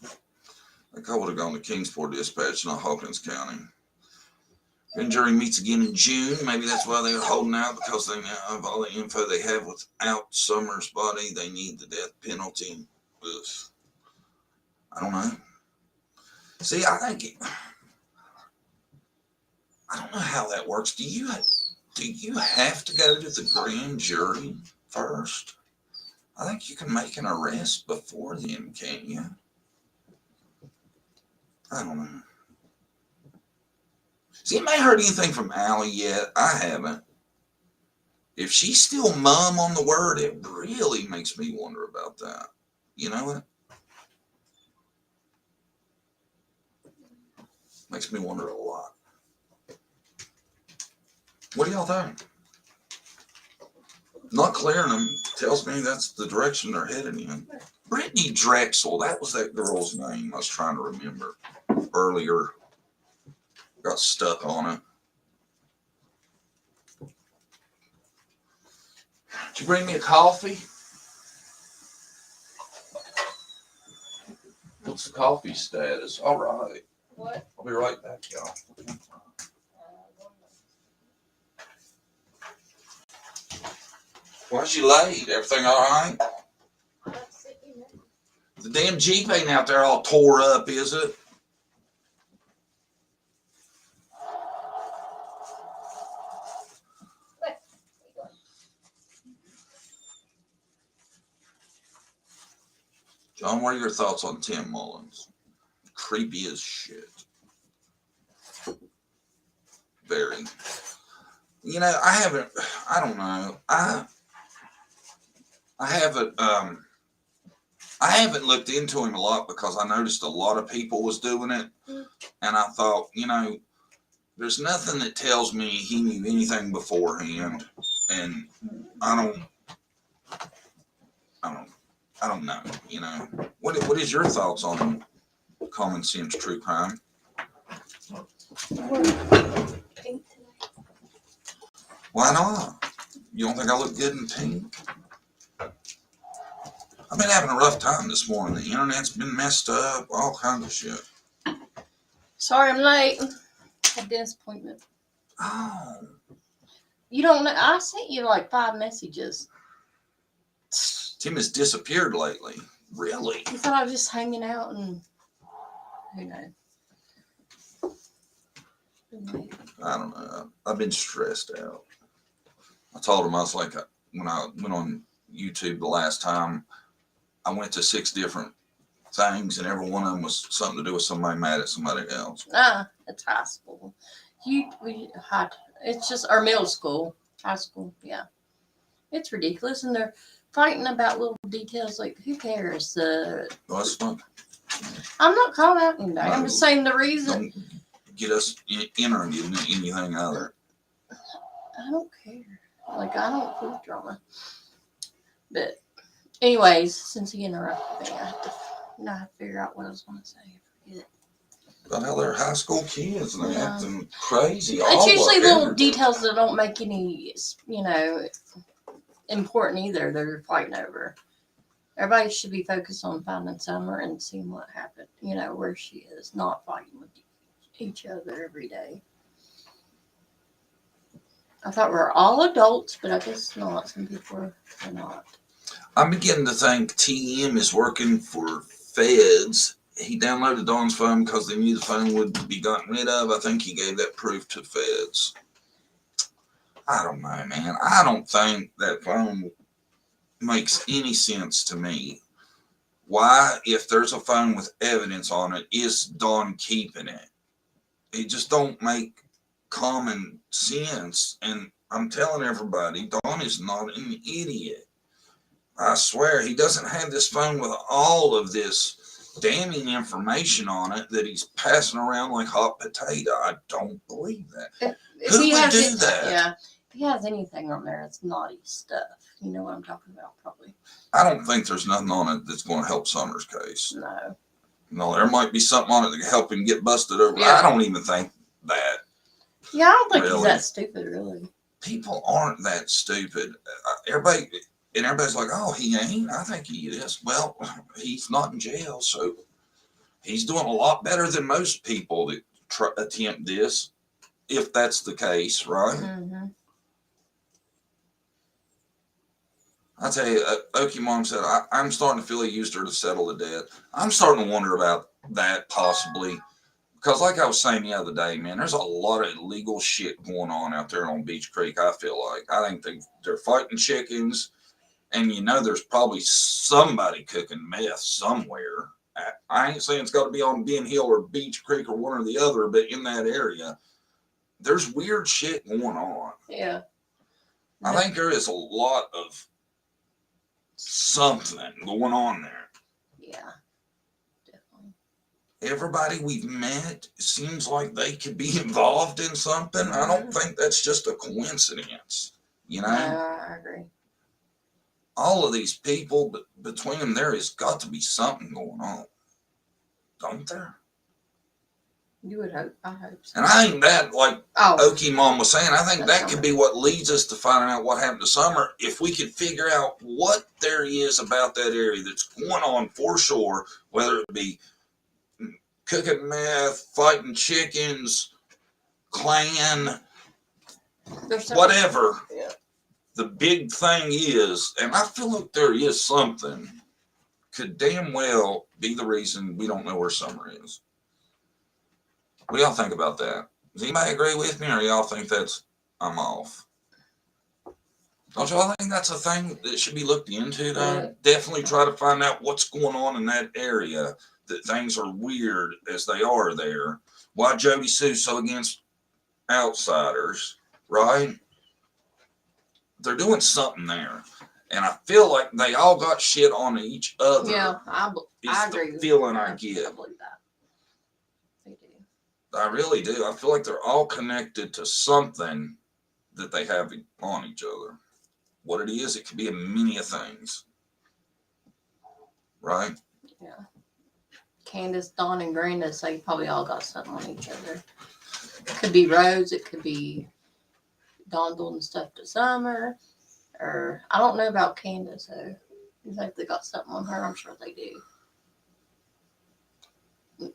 I think I would have gone to Kingsport Dispatch, not Hawkins County. Grand jury meets again in June. Maybe that's why they're holding out, because they now have all the info they have without Summers' body. They need the death penalty. Ugh. I don't know. See, I don't know how that works. Do you have to go to the grand jury first? I think you can make an arrest before then, can't you? I don't know. See, you may heard anything from Allie yet. I haven't. If she's still mum on the word, it really makes me wonder about that. You know what? Makes me wonder a lot. What do y'all think? Not clearing them tells me that's the direction they're headed in. Brittany Drexel, that was that girl's name I was trying to remember earlier. Got stuck on it. Did you bring me a coffee? What's the coffee status? All right. What? I'll be right back, y'all. Why's you late? Everything all right? The damn Jeep ain't out there all tore up, is it? John, what are your thoughts on Tim Mullins? Creepy as shit. Very. You know, I don't know. I haven't looked into him a lot because I noticed a lot of people was doing it. And I thought, you know, there's nothing that tells me he knew anything beforehand. And I don't know, you know. What is your thoughts on Common Sense True Crime? Why not? You don't think I look good in pink? I've been having a rough time this morning. The internet's been messed up, all kinds of shit. Sorry, I'm late. Had a dentist appointment. Oh. You don't know? I sent you like 5 messages. Tim has disappeared lately. Really? You thought I was just hanging out and who knows? I don't know. I've been stressed out. I told him I was like, when I went on YouTube the last time, I went to 6 different things, and every one of them was something to do with somebody mad at somebody else. It's high school. It's just our middle school, high school. Yeah, it's ridiculous, and they're fighting about little details. Like, who cares? Well, that's fun. I'm not calling out anybody. No, I'm just saying the reason. Don't get us entering anything either. I don't care. Like, I don't feel drama. But, anyways, since he interrupted me, I have to figure out what I was going to say. I forget. But hell, they're high school kids and they're acting crazy. It's usually little details that don't make any, important either. They're fighting over. Everybody should be focused on finding Summer and seeing what happened. Where she is, not fighting with each other every day. I thought we were all adults, but I guess not. Some people are not. I'm beginning to think TM is working for feds. He downloaded Dawn's phone because they knew the phone would be gotten rid of. I think he gave that proof to feds. I don't know, man. I don't think that phone makes any sense to me. Why, if there's a phone with evidence on it, is Dawn keeping it? It just don't make common sense. And I'm telling everybody, Dawn is not an idiot. I swear, he doesn't have this phone with all of this damning information on it that he's passing around like hot potato. I don't believe that. Who would do that? Yeah. If he has anything on there, it's naughty stuff. You know what I'm talking about, probably. I don't think there's nothing on it that's going to help Summer's case. No, there might be something on it that can help him get busted over. Yeah. I don't even think that. Yeah, I don't think Really? he's that stupid, really. People aren't that stupid. Everybody's like, oh, he ain't. I think he is. Well, he's not in jail, so he's doing a lot better than most people that attempt this, if that's the case, right? Mm-hmm. I tell you, Okie Mom said, I'm starting to feel he used her to settle the debt. I'm starting to wonder about that possibly. Because like I was saying the other day, man, there's a lot of illegal shit going on out there on Beach Creek, I feel like. I think they're fighting chickens. And there's probably somebody cooking meth somewhere. I ain't saying it's got to be on Ben Hill or Beach Creek or one or the other, but in that area, there's weird shit going on. Yeah. I think there is a lot of something going on there. Yeah, definitely. Everybody we've met seems like they could be involved in something. I don't think that's just a coincidence, No, I agree. All of these people, between them, there has got to be something going on. Don't there? You would hope. I hope so. And I think that, like Oh, Okie Mom was saying, I think that could be what leads us to finding out what happened to Summer. If we could figure out what there is about that area that's going on for sure, whether it be cooking meth, fighting chickens, Klan, whatever. Yeah. The big thing is, and I feel like there is something, could damn well be the reason we don't know where Summer is. What do y'all think about that? Does anybody agree with me, or y'all think that's I'm off? Don't y'all think that's a thing that should be looked into, though? Right. Definitely try to find out what's going on in that area, that things are weird as they are there. Why Jody Sue's so against outsiders, right? They're doing something there. And I feel like they all got shit on each other. Yeah, I agree. The feeling I get. I believe that. They do. I really do. I feel like they're all connected to something that they have on each other. What it is, it could be a many of things. Right? Yeah. Candace, Dawn, and Granda say probably all got something on each other. It could be Rose. It could be Dawn doing stuff to Summer. Or I don't know about Candace, though. You think they got something on her? I'm sure they do.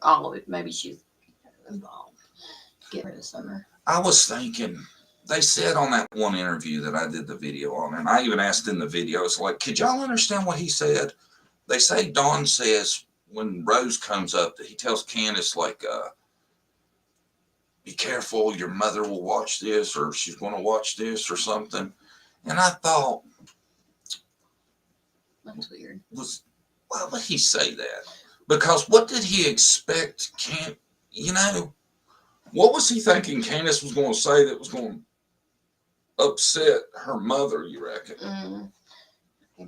All of it. Maybe she's involved. Get rid of Summer. I was thinking, they said on that one interview that I did the video on, and I even asked in the video, it's like, could y'all understand what he said? They say Dawn says when Rose comes up that he tells Candace, like, be careful, your mother will watch this, or she's going to watch this, or something. And I thought, That's weird. Why would he say that? Because what did he expect? What was he thinking Candace was going to say that was going to upset her mother, you reckon? Who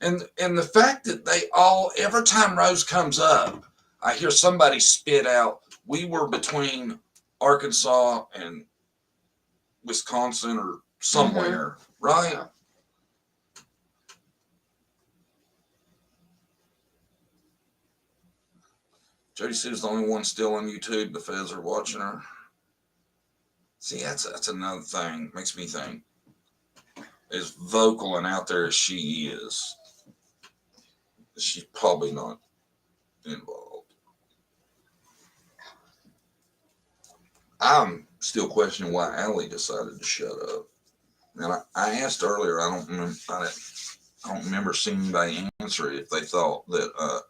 knows? And the fact that they all, every time Rose comes up, I hear somebody spit out, we were between Arkansas and Wisconsin or somewhere, right? Yeah. Jody Sue's the only one still on YouTube. The feds are watching her. See, that's another thing. Makes me think. As vocal and out there as she is, she's probably not involved. I'm still questioning why Allie decided to shut up. And I asked earlier. I don't remember seeing anybody answer it if they thought that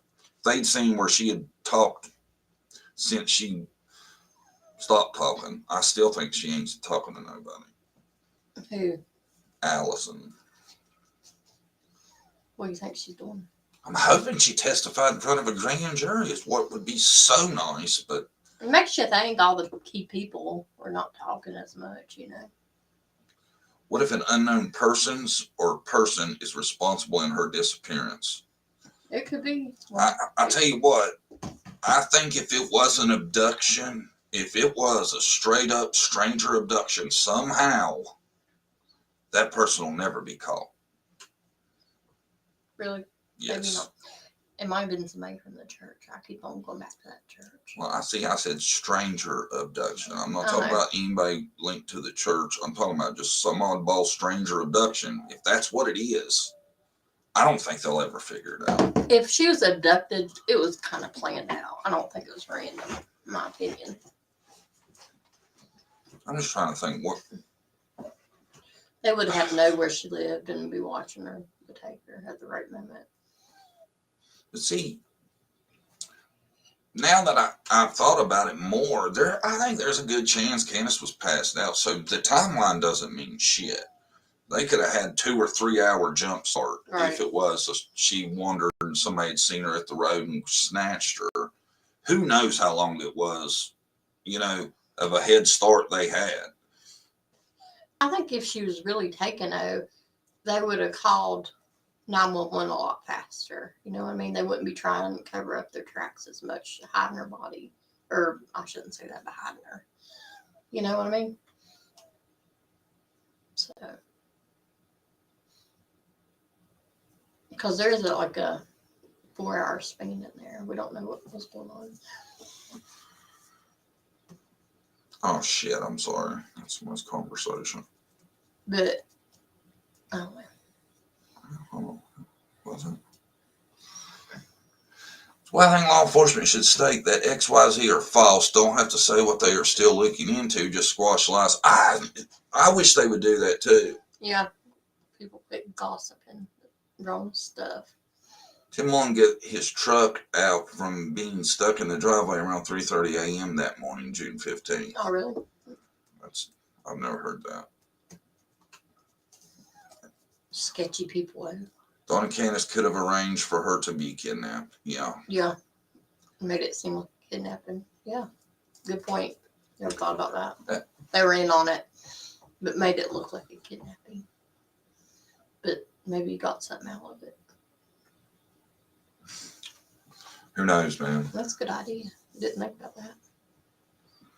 they'd seen where she had talked since she stopped talking. I still think she ain't talking to nobody. Who? Allison. What do you think she's doing? I'm hoping she testified in front of a grand jury. Is what would be so nice, but It makes you think all the key people are not talking as much, what if an unknown person is responsible in her disappearance? It could be. I tell you what, I think if it was an abduction, if it was a straight up stranger abduction, somehow that person will never be caught. Really? Yes. Maybe not. It might have been somebody from the church. I keep on going back to that church. Well, I said stranger abduction. I'm not talking about anybody linked to the church. I'm talking about just some oddball stranger abduction. If that's what it is, I don't think they'll ever figure it out. If she was abducted, it was kind of planned out. I don't think it was random, in my opinion. I'm just trying to think what. They would have to know where she lived and be watching her to take her at the right moment. But see, now that I've thought about it more, I think there's a good chance Candace was passed out. So the timeline doesn't mean shit. They could have had 2 or 3 hour jump start if it was she wandered and somebody had seen her at the road and snatched her. Who knows how long it was, of a head start they had. I think if she was really taken out, they would have called 911 a lot faster. You know what I mean? They wouldn't be trying to cover up their tracks as much, hiding her body. Or I shouldn't say that, but hiding her. You know what I mean? So, because there's like a 4-hour span in there. We don't know what was going on. Oh shit! I'm sorry. That's my conversation. But I don't know. Was it? Well, I think law enforcement should state that XYZ are false. Don't have to say what they are still looking into. Just squash lies. I wish they would do that too. Yeah, people quit gossiping, wrong stuff. Tim Long get his truck out from being stuck in the driveway around 3:30 a.m. that morning, June 15th. Oh, really? I've never heard that. Sketchy people. Dawn and Candace could have arranged for her to be kidnapped. Yeah. Yeah. Made it seem like kidnapping. Yeah. Good point. Never thought about that. They were in on it, but made it look like a kidnapping. But maybe you got something out of it. Who knows, man? That's a good idea. Didn't think about that.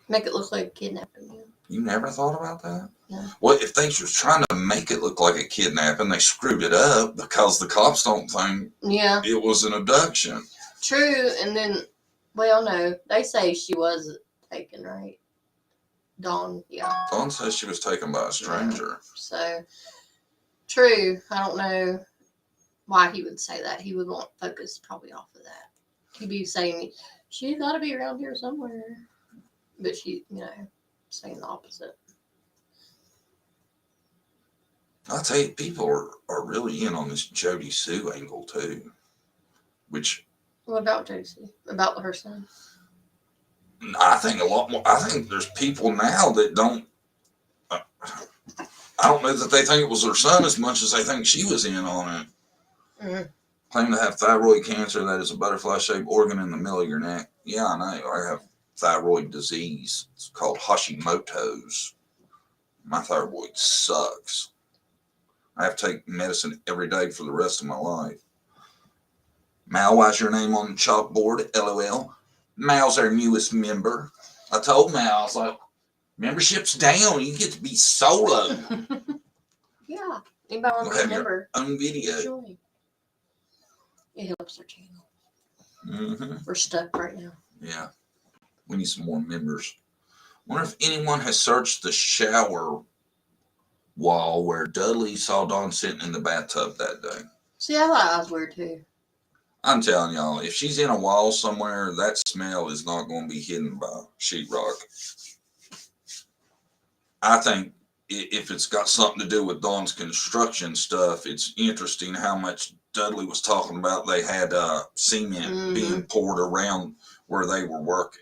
Make it look like a kidnapping. Yeah. You never thought about that? No. Well, if they were trying to make it look like a kidnapping, they screwed it up because the cops don't think it was an abduction. True, and then, well, no, they say she was taken, right? Dawn, yeah. Dawn says she was taken by a stranger. Yeah. So, true. I don't know why he would say that. He would want focus probably off of that. He'd be saying, she's got to be around here somewhere. But she, saying the opposite. I'll tell you, people are really in on this Jody Sue angle, too. Which... What about Josie? About her son? I think a lot more. I think there's people now that don't... I don't know that they think it was her son as much as they think she was in on it. Mm-hmm. Claim to have thyroid cancer, that is a butterfly-shaped organ in the middle of your neck. Yeah, I know. I have thyroid disease. It's called Hashimoto's. My thyroid sucks. I have to take medicine every day for the rest of my life. Mal, why's your name on the chalkboard? LOL. Mal's our newest member. I told Mal, I was like, membership's down. You get to be solo. Yeah. Anybody want to remember? Own video. Join. It helps our channel. Mm-hmm. We're stuck right now. Yeah. We need some more members. Wonder if anyone has searched the shower wall where Dudley saw Dawn sitting in the bathtub that day. See, I thought that was weird too. I'm telling y'all, if she's in a wall somewhere, that smell is not going to be hidden by sheetrock. I think if it's got something to do with Dawn's construction stuff, it's interesting how much Dudley was talking about. They had cement being poured around where they were working.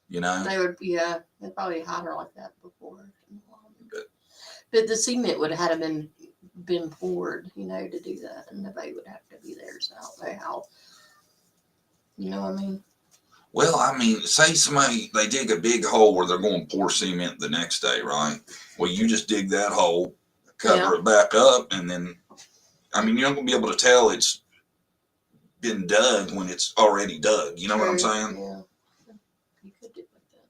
You know? They would, they probably had her like that before. But the cement would have had to been poured, to do that, and nobody would have to be there. So I don't know how. You know what I mean? Well, I mean, say somebody, they dig a big hole where they're going to pour cement the next day, right? Well, you just dig that hole, cover it back up, and then, I mean, you're not going to be able to tell it's been dug when it's already dug. You know what I'm saying? Yeah. You could do it like that.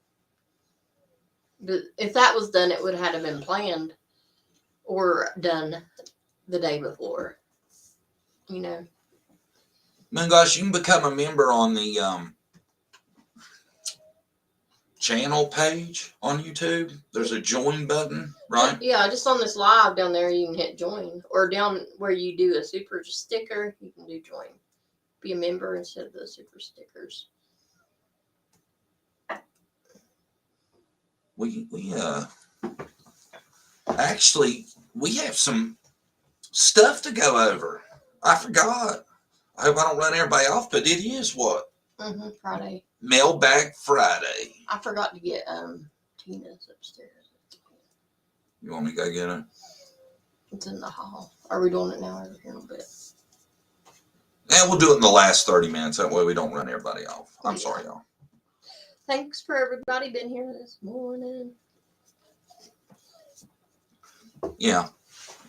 But if that was done, it would have had to been planned or done the day before. Man, gosh, you can become a member on the channel page on YouTube. There's a join button, right? Yeah, just on this live down there, you can hit join. Or down where you do a super sticker, you can do join. Be a member instead of the super stickers. Actually, we have some stuff to go over. I forgot. I hope I don't run everybody off, but it is what? Friday. Mailbag Friday. I forgot to get Tina's upstairs. You want me to go get it? It's in the hall. Are we doing it now or here in a bit? Yeah, we'll do it in the last 30 minutes. That way we don't run everybody off. I'm sorry, y'all. Thanks for everybody being here this morning. Yeah.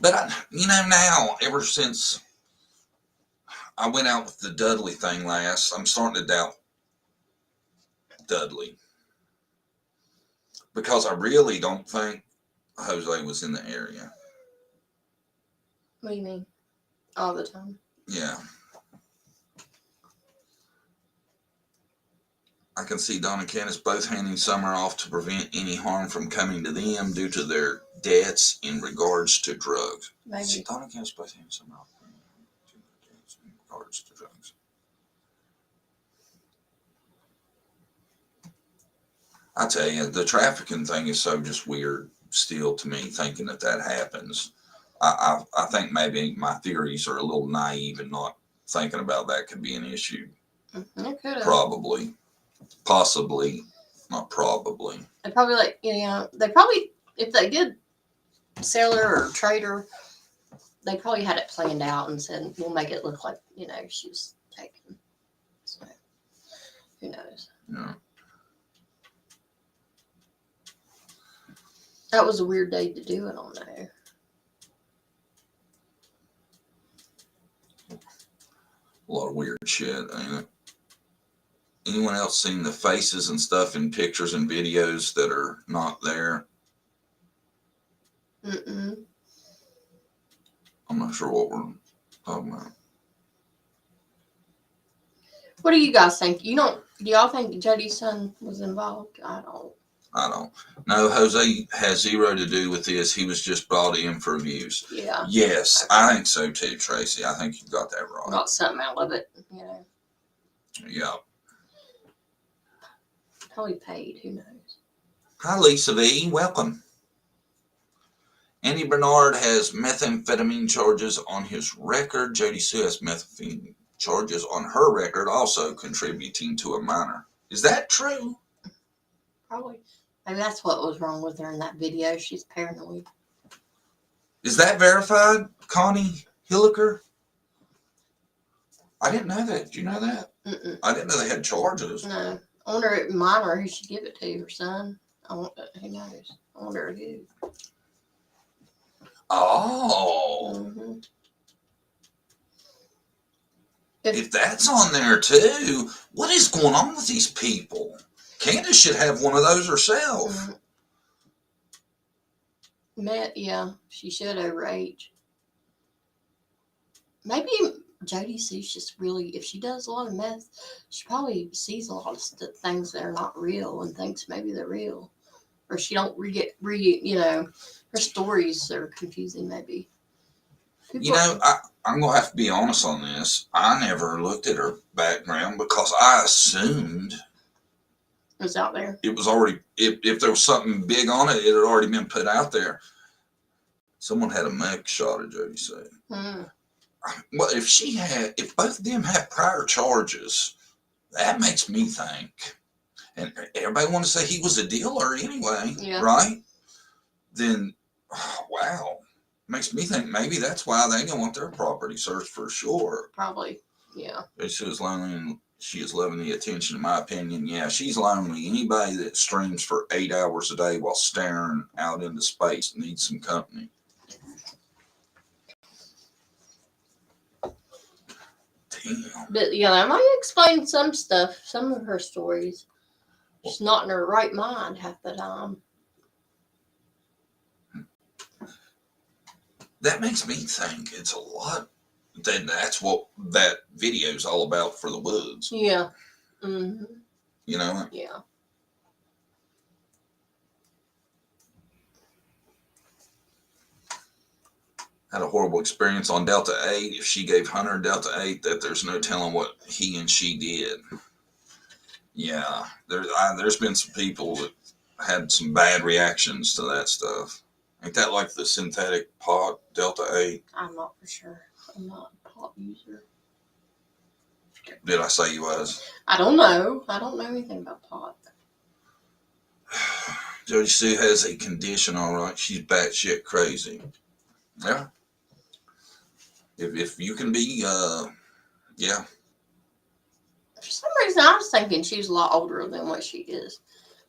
But, now, ever since I went out with the Dudley thing last, I'm starting to doubt Dudley. Because I really don't think Jose was in the area. What do you mean? All the time? Yeah. I can see Don and Candace both handing Summer off to prevent any harm from coming to them due to their debts in regards to drugs. Maybe. See, Don and Candace both handing Summer off to prevent any harm in regards to drugs. I tell you, the trafficking thing is so just weird still to me, thinking that happens. I think maybe my theories are a little naive and not thinking about that could be an issue. It could have. Probably. Possibly. Not probably. They probably they probably, if they did sell her or trade her, they probably had it planned out and said, we'll make it look like, she was taken. So, who knows? Yeah. That was a weird day to do it on there. A lot of weird shit, ain't it? Anyone else seen the faces and stuff in pictures and videos that are not there? Mm-mm. I'm not sure what we're talking about. What do you guys think? Do y'all think Jody's son was involved? I don't. No, Jose has zero to do with this. He was just brought in for views. Yeah. Yes, Okay. I think so too, Tracy. I think you got that right. Got something out of it, Yeah. Probably paid. Who knows? Hi, Lisa V. Welcome. Andy Bernard has methamphetamine charges on his record. Jody Sue has methamphetamine charges on her record, also contributing to a minor. Is that true? Probably. Maybe that's what was wrong with her in that video. She's paranoid. Is that verified, Connie Hilliker? I didn't know that. Did you know that? Mm-mm. I didn't know they had charges. No. I wonder minor who should give it to, her son. Who knows? I wonder who. Oh. Mm-hmm. If that's on there too, what is going on with these people? Candace should have one of those herself. Yeah, she should over age. Maybe Jody sees just really, if she does a lot of meth, she probably sees a lot of things that are not real and thinks maybe they're real. Or she don't her stories are confusing maybe. I'm going to have to be honest on this. I never looked at her background because I assumed it was out there. It was already, if there was something big on it, it had already been put out there. Someone had a mug shot of Jody said. Well, if both of them have prior charges, that makes me think, and everybody want to say he was a dealer anyway, right? Then, wow. Makes me think maybe that's why they don't want their property searched for sure. Probably, yeah. She was lonely and she is loving the attention, in my opinion. Yeah, she's lonely. Anybody that streams for 8 hours a day while staring out into space needs some company. Damn. But that might explain some stuff, some of her stories. She's not in her right mind half the time. That makes me think it's a lot. That's what that video is all about for the woods. Yeah. Mm-hmm. Yeah. Had a horrible experience on Delta 8. If she gave Hunter Delta 8, that there's no telling what he and she did. Yeah. There's been some people that had some bad reactions to that stuff. Ain't that like the synthetic pot, Delta 8? I'm not for sure. I'm not a pot user. Did I say you was? I don't know. I don't know anything about pot. Jody Sue has a condition, all right. She's batshit crazy. Yeah. If you can be, yeah. For some reason, I was thinking she was a lot older than what she is.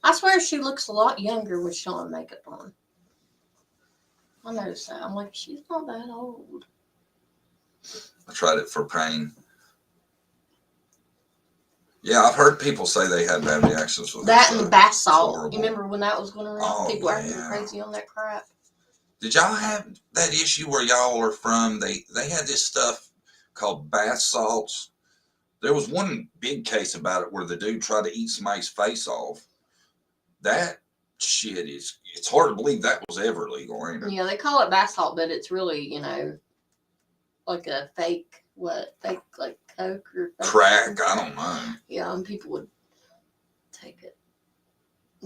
I swear she looks a lot younger with she don't have makeup on. I noticed that. I'm like, she's not that old. I tried it for pain. Yeah, I've heard people say they had bad reactions with that. And bath It's salt. horrible. You remember when that was going around? Oh, People were yeah. crazy on that crap. Did y'all have that issue where y'all are from? They had this stuff called bath salts. There was one big case about it where the dude tried to eat somebody's face off. That shit it's hard to believe that was ever legal, ain't it? Yeah, they call it bath salt, but it's really, like a fake like Coke or Crack, I don't know. Yeah, and people would take it.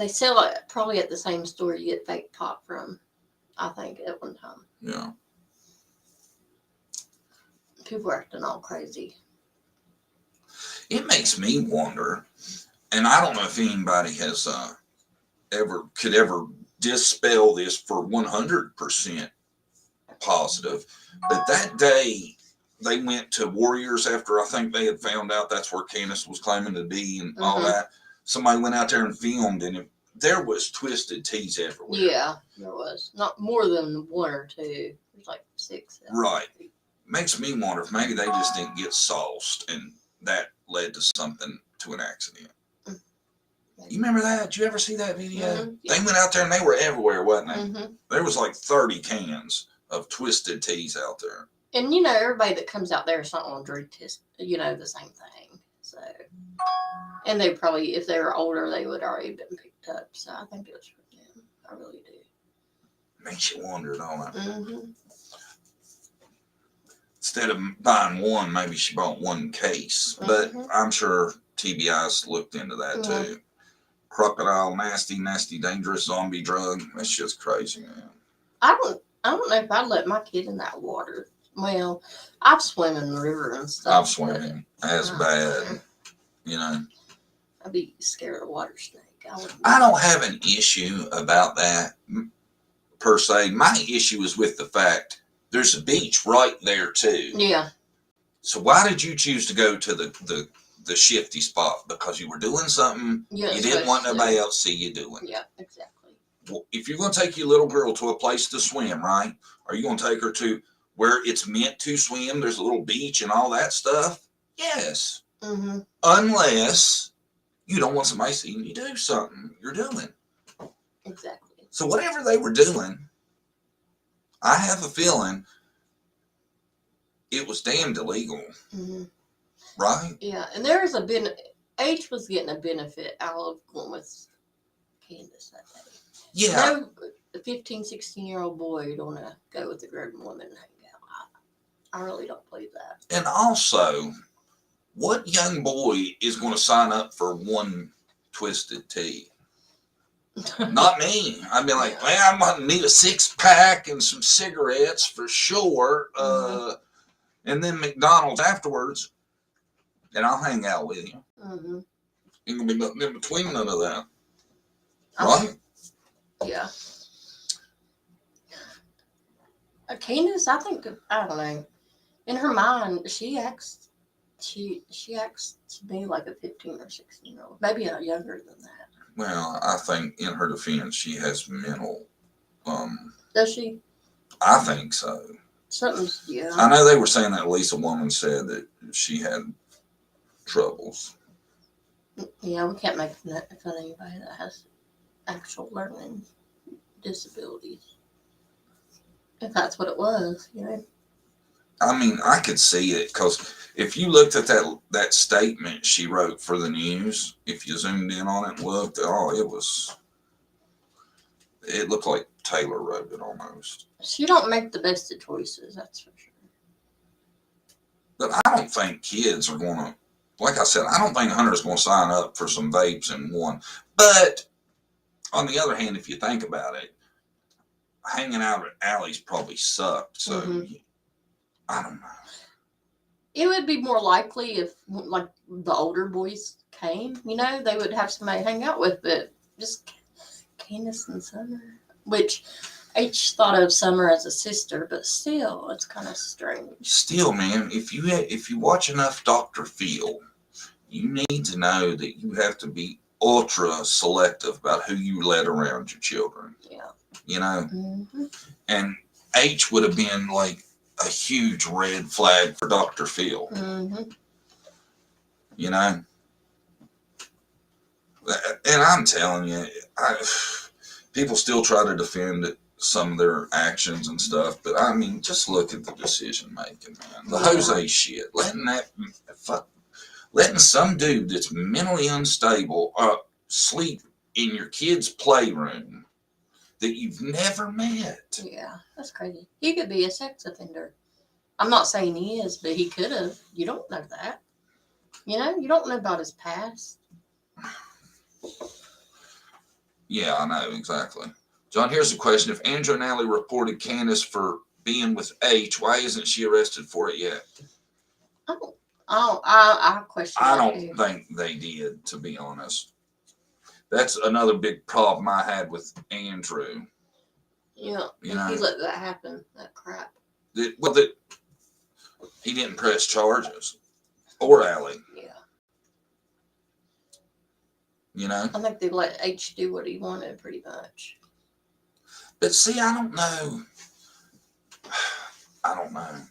They sell it probably at the same store you get fake pot from, I think, at one time. Yeah. People are acting all crazy. It makes me wonder, and I don't know if anybody has could ever dispel this for 100% positive, but that day they went to Warriors after I think they had found out that's where Candace was claiming to be and all that. Somebody went out there and filmed, and there was twisted teas everywhere. Yeah, there was. Not more than one or two. There's like 6. Right. Makes me wonder if maybe they just didn't get sauced, and that led to something, to an accident. You remember that? Did you ever see that video? Mm-hmm. Yeah. They went out there and they were everywhere, wasn't they? Mm-hmm. There was like 30 cans of twisted teas out there. And everybody that comes out there is not going to drink the same thing. So, and they probably, if they were older, they would already been picked up. So I think it was for them. I really do. Makes you wonder, don't it? Mm-hmm. Instead of buying one, maybe she bought one case. But I'm sure TBI's looked into that too. Crocodile, nasty, dangerous zombie drug. That's just crazy, man. I don't know if I'd let my kid in that water. Well, I've swum in the river and stuff. I've swum in as bad, I'd be scared of a water snake. I don't have an issue about that per se. My issue is with the fact there's a beach right there too. Yeah. So why did you choose to go to the shifty spot? Because you were doing something you didn't want nobody else to see you doing. Yeah, exactly. Well, if you're going to take your little girl to a place to swim, right? Are you going to take her to where it's meant to swim? There's a little beach and all that stuff. Yes. Mm-hmm. Unless you don't want somebody seeing you do something you're doing. Exactly. So whatever they were doing, I have a feeling it was damned illegal. Mm-hmm. Right? Yeah, and there was H was getting a benefit out of going with Candace that day. Yeah. No 15, 16-year-old boy would want to go with a grown woman and hang out. I really don't believe that. And also, what young boy is going to sign up for one twisted tea? Not me. I'd be like, well, I'm going to need a 6-pack and some cigarettes for sure. And then McDonald's afterwards. And I'll hang out with you. Mm-hmm. Ain't gonna be nothing in between none of that. Right? Yeah. Candace, I think, I don't know. In her mind, she acts to me like a 15 or 16-year-old. Maybe younger than that. Well, I think in her defense, she has mental. Does she? I think so. Something's, yeah. I know they were saying that at least a woman said that she had troubles. Yeah, we can't make fun of anybody that has actual learning disabilities. If that's what it was, I mean, I could see it because if you looked at that statement she wrote for the news, if you zoomed in on it and looked, it looked like Taylor wrote it almost. She don't make the best of choices, that's for sure. But I don't think kids are going to, like I said, I don't think Hunter's going to sign up for some vapes and one. But on the other hand, if you think about it, hanging out at alleys probably sucked. So I don't know. It would be more likely if, like, the older boys came, they would have somebody to hang out with. But just Candace and Summer, which H thought of Summer as a sister, but still, it's kind of strange. Still, man, if you watch enough Dr. Phil, you need to know that you have to be ultra selective about who you let around your children. Yeah. And H would have been like a huge red flag for Dr. Phil. And I'm telling you, people still try to defend some of their actions and stuff, but I mean, just look at the decision making, man. The Jose shit, letting some dude that's mentally unstable sleep in your kid's playroom that you've never met. Yeah, that's crazy. He could be a sex offender. I'm not saying he is, but he could have. You don't know that. You don't know about his past. Yeah, I know, exactly. John, here's a question. If Andrew and Allie reported Candace for being with H, why isn't she arrested for it yet? I question I that don't too. think they did, to be honest. That's another big problem I had with Andrew. Yeah, You if know, he let that happen, that crap. he didn't press charges. Or Allie. Yeah. You know? I think they let H do what he wanted pretty much. But see, I don't know. I don't know.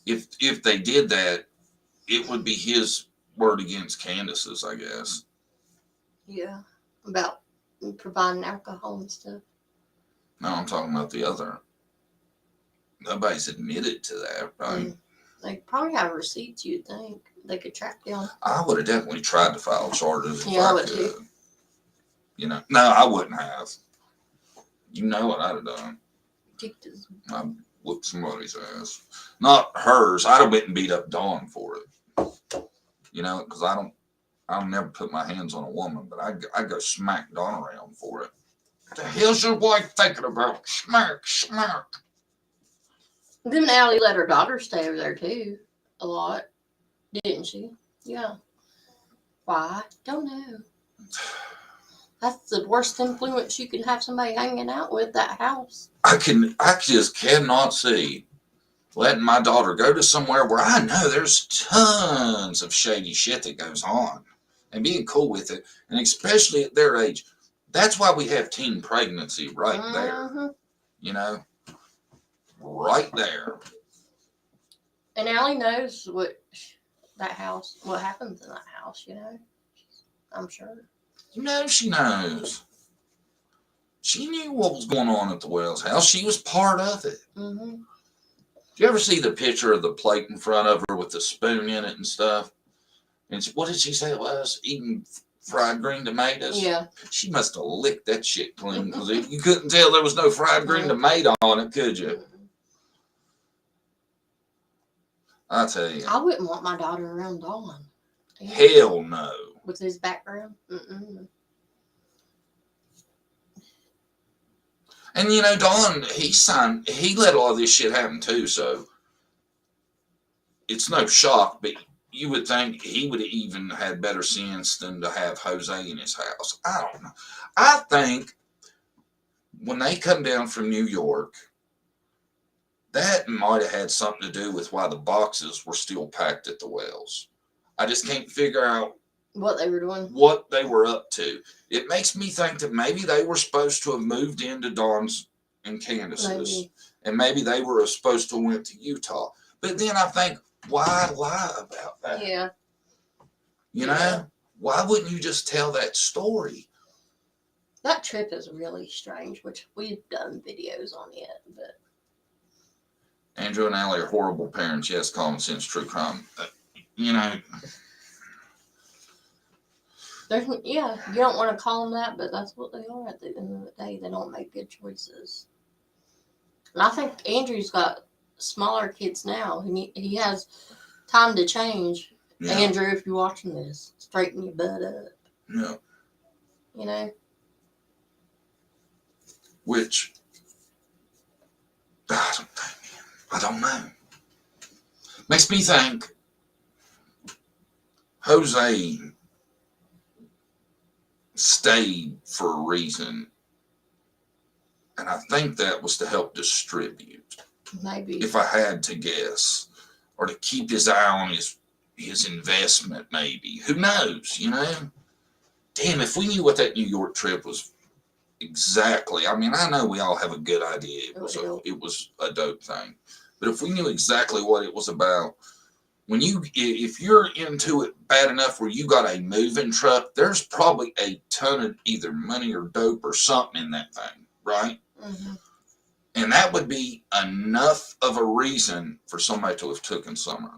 If they did that, it would be his word against Candace's, I guess. Yeah. About providing alcohol and stuff. No, I'm talking about the other. Nobody's admitted to that, right? They probably have receipts, you'd think. They could track down. I would have definitely tried to file charges if Yeah, I I would could. too. You know, no, I wouldn't have. You know what I'd have done? Kicked his. I'd whoop somebody's ass. Not hers. I'd have went and beat up Dawn for it. You know, because I'll never put my hands on a woman, but I go smack Dawn around for it. What the hell's your wife thinking about? Smack, smack. Then Allie let her daughter stay over there too, a lot, didn't she? Yeah. Why? Don't know. That's the worst influence you can have somebody hanging out with, that house. I just cannot see letting my daughter go to somewhere where I know there's tons of shady shit that goes on and being cool with it. And especially at their age, that's why we have teen pregnancy right there. You know, right there. And Allie knows what happens in that house, you know. I'm sure. You know, she knows. She knew what was going on at the Wells house. She was part of it. Mm-hmm. Did you ever see the picture of the plate in front of her with the spoon in it and stuff? And what did she say it was? Eating fried green tomatoes? Yeah. She must have licked that shit clean because you couldn't tell there was no fried green tomato on it, could you? I tell you. I wouldn't want my daughter around Dawn. Hell no. With his background? Mm-mm. And you know, Dawn, he let all this shit happen too, so it's no shock, but you would think he would have even had better sense than to have Jose in his house. I don't know. I think when they come down from New York, that might have had something to do with why the boxes were still packed at the Wells. I just can't figure out what they were doing, what they were up to. It makes me think that maybe they were supposed to have moved into Dawn's and Candace's, and maybe they were supposed to have went to Utah. But then I think, why lie about that? Yeah. You know, why wouldn't you just tell that story? That trip is really strange, which we've done videos on it, but. Andrew and Allie are horrible parents. Yes, common sense, true crime. You know. You don't want to call them that, but that's what they are at the end of the day. They don't make good choices. And I think Andrew's got smaller kids now. He has time to change. Yeah. Andrew, if you're watching this, straighten your butt up. Yeah. You know? Which, I don't know. Makes me think Jose stayed for a reason, and I think that was to help distribute. Maybe, if I had to guess, or to keep his eye on his investment. Maybe, who knows? You know, damn, if we knew what that New York trip was exactly. I mean, I know we all have a good idea. It was a dope thing, but if we knew exactly what it was about. If you're into it bad enough where you got a moving truck, there's probably a ton of either money or dope or something in that thing, right? Mm-hmm. And that would be enough of a reason for somebody to have taken Summer.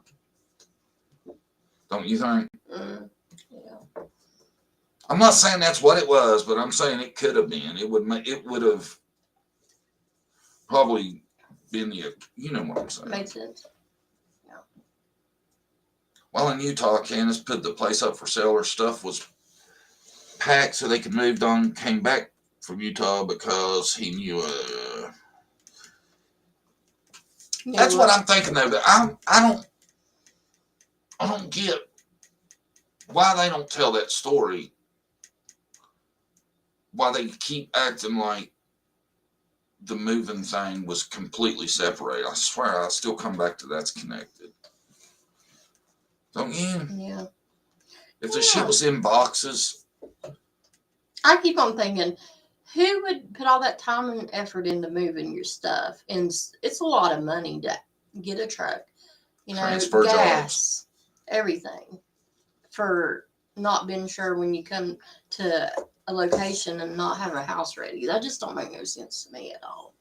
Don't you think? Yeah. I'm not saying that's what it was, but I'm saying it could have been. It would have probably been you know what I'm saying. Makes sense. While in Utah, Candace put the place up for sale. Her stuff was packed so they could move on. Came back from Utah because he knew. That's what I'm thinking though. That I don't get why they don't tell that story. Why they keep acting like the moving thing was completely separated. I swear, I still come back to that's connected. Don't you? Yeah. If the shit was in boxes, I keep on thinking, who would put all that time and effort into moving your stuff? And it's a lot of money to get a truck, Transfer gas, everything, for not being sure when you come to a location and not have a house ready. That just don't make no sense to me at all.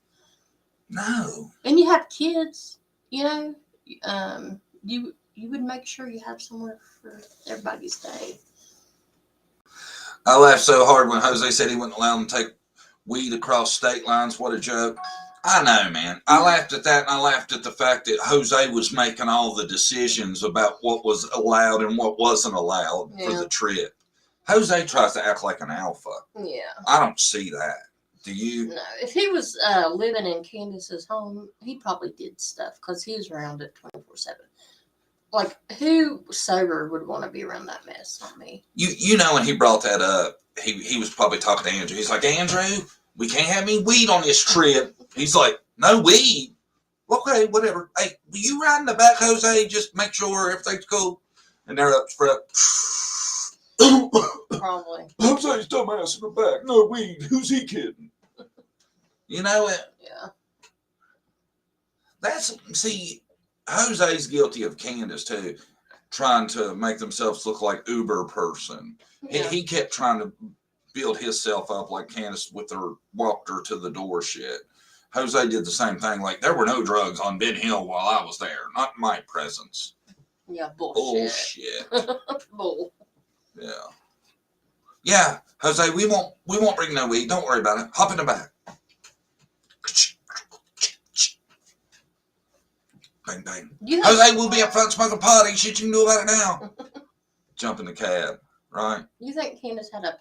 no. And you have kids, you would make sure you have somewhere for everybody to stay. I laughed so hard when Jose said he wouldn't allow them to take weed across state lines. What a joke. I know, man. I laughed at that, and I laughed at the fact that Jose was making all the decisions about what was allowed and what wasn't allowed for the trip. Jose tries to act like an alpha. Yeah. I don't see that. Do you? No. If he was living in Candace's home, he probably did stuff because he was around it 24/7. Like, who sober would want to be around that mess? Not me. You know, when he brought that up, he was probably talking to Andrew. He's like, Andrew, we can't have any weed on this trip. He's like, no weed? Okay, whatever. Hey, will you ride in the back, Jose? Just make sure everything's cool. And they're up front. Probably. Jose's dumbass in the back. No weed. Who's he kidding? You know it. Yeah. See, Jose's guilty of Candace too, trying to make themselves look like Uber person. Yeah. He kept trying to build himself up like Candace with her walked her to the door shit. Jose did the same thing. Like, there were no drugs on Ben Hill while I was there, not in my presence. Yeah, bullshit. Bull. Yeah. Yeah, Jose, we won't bring no weed. Don't worry about it. Hop in the back. Bang, bang. Jose, we'll be up front smoking pot. Ain't shit you can do about it now. Jump in the cab, right? You think Candace had a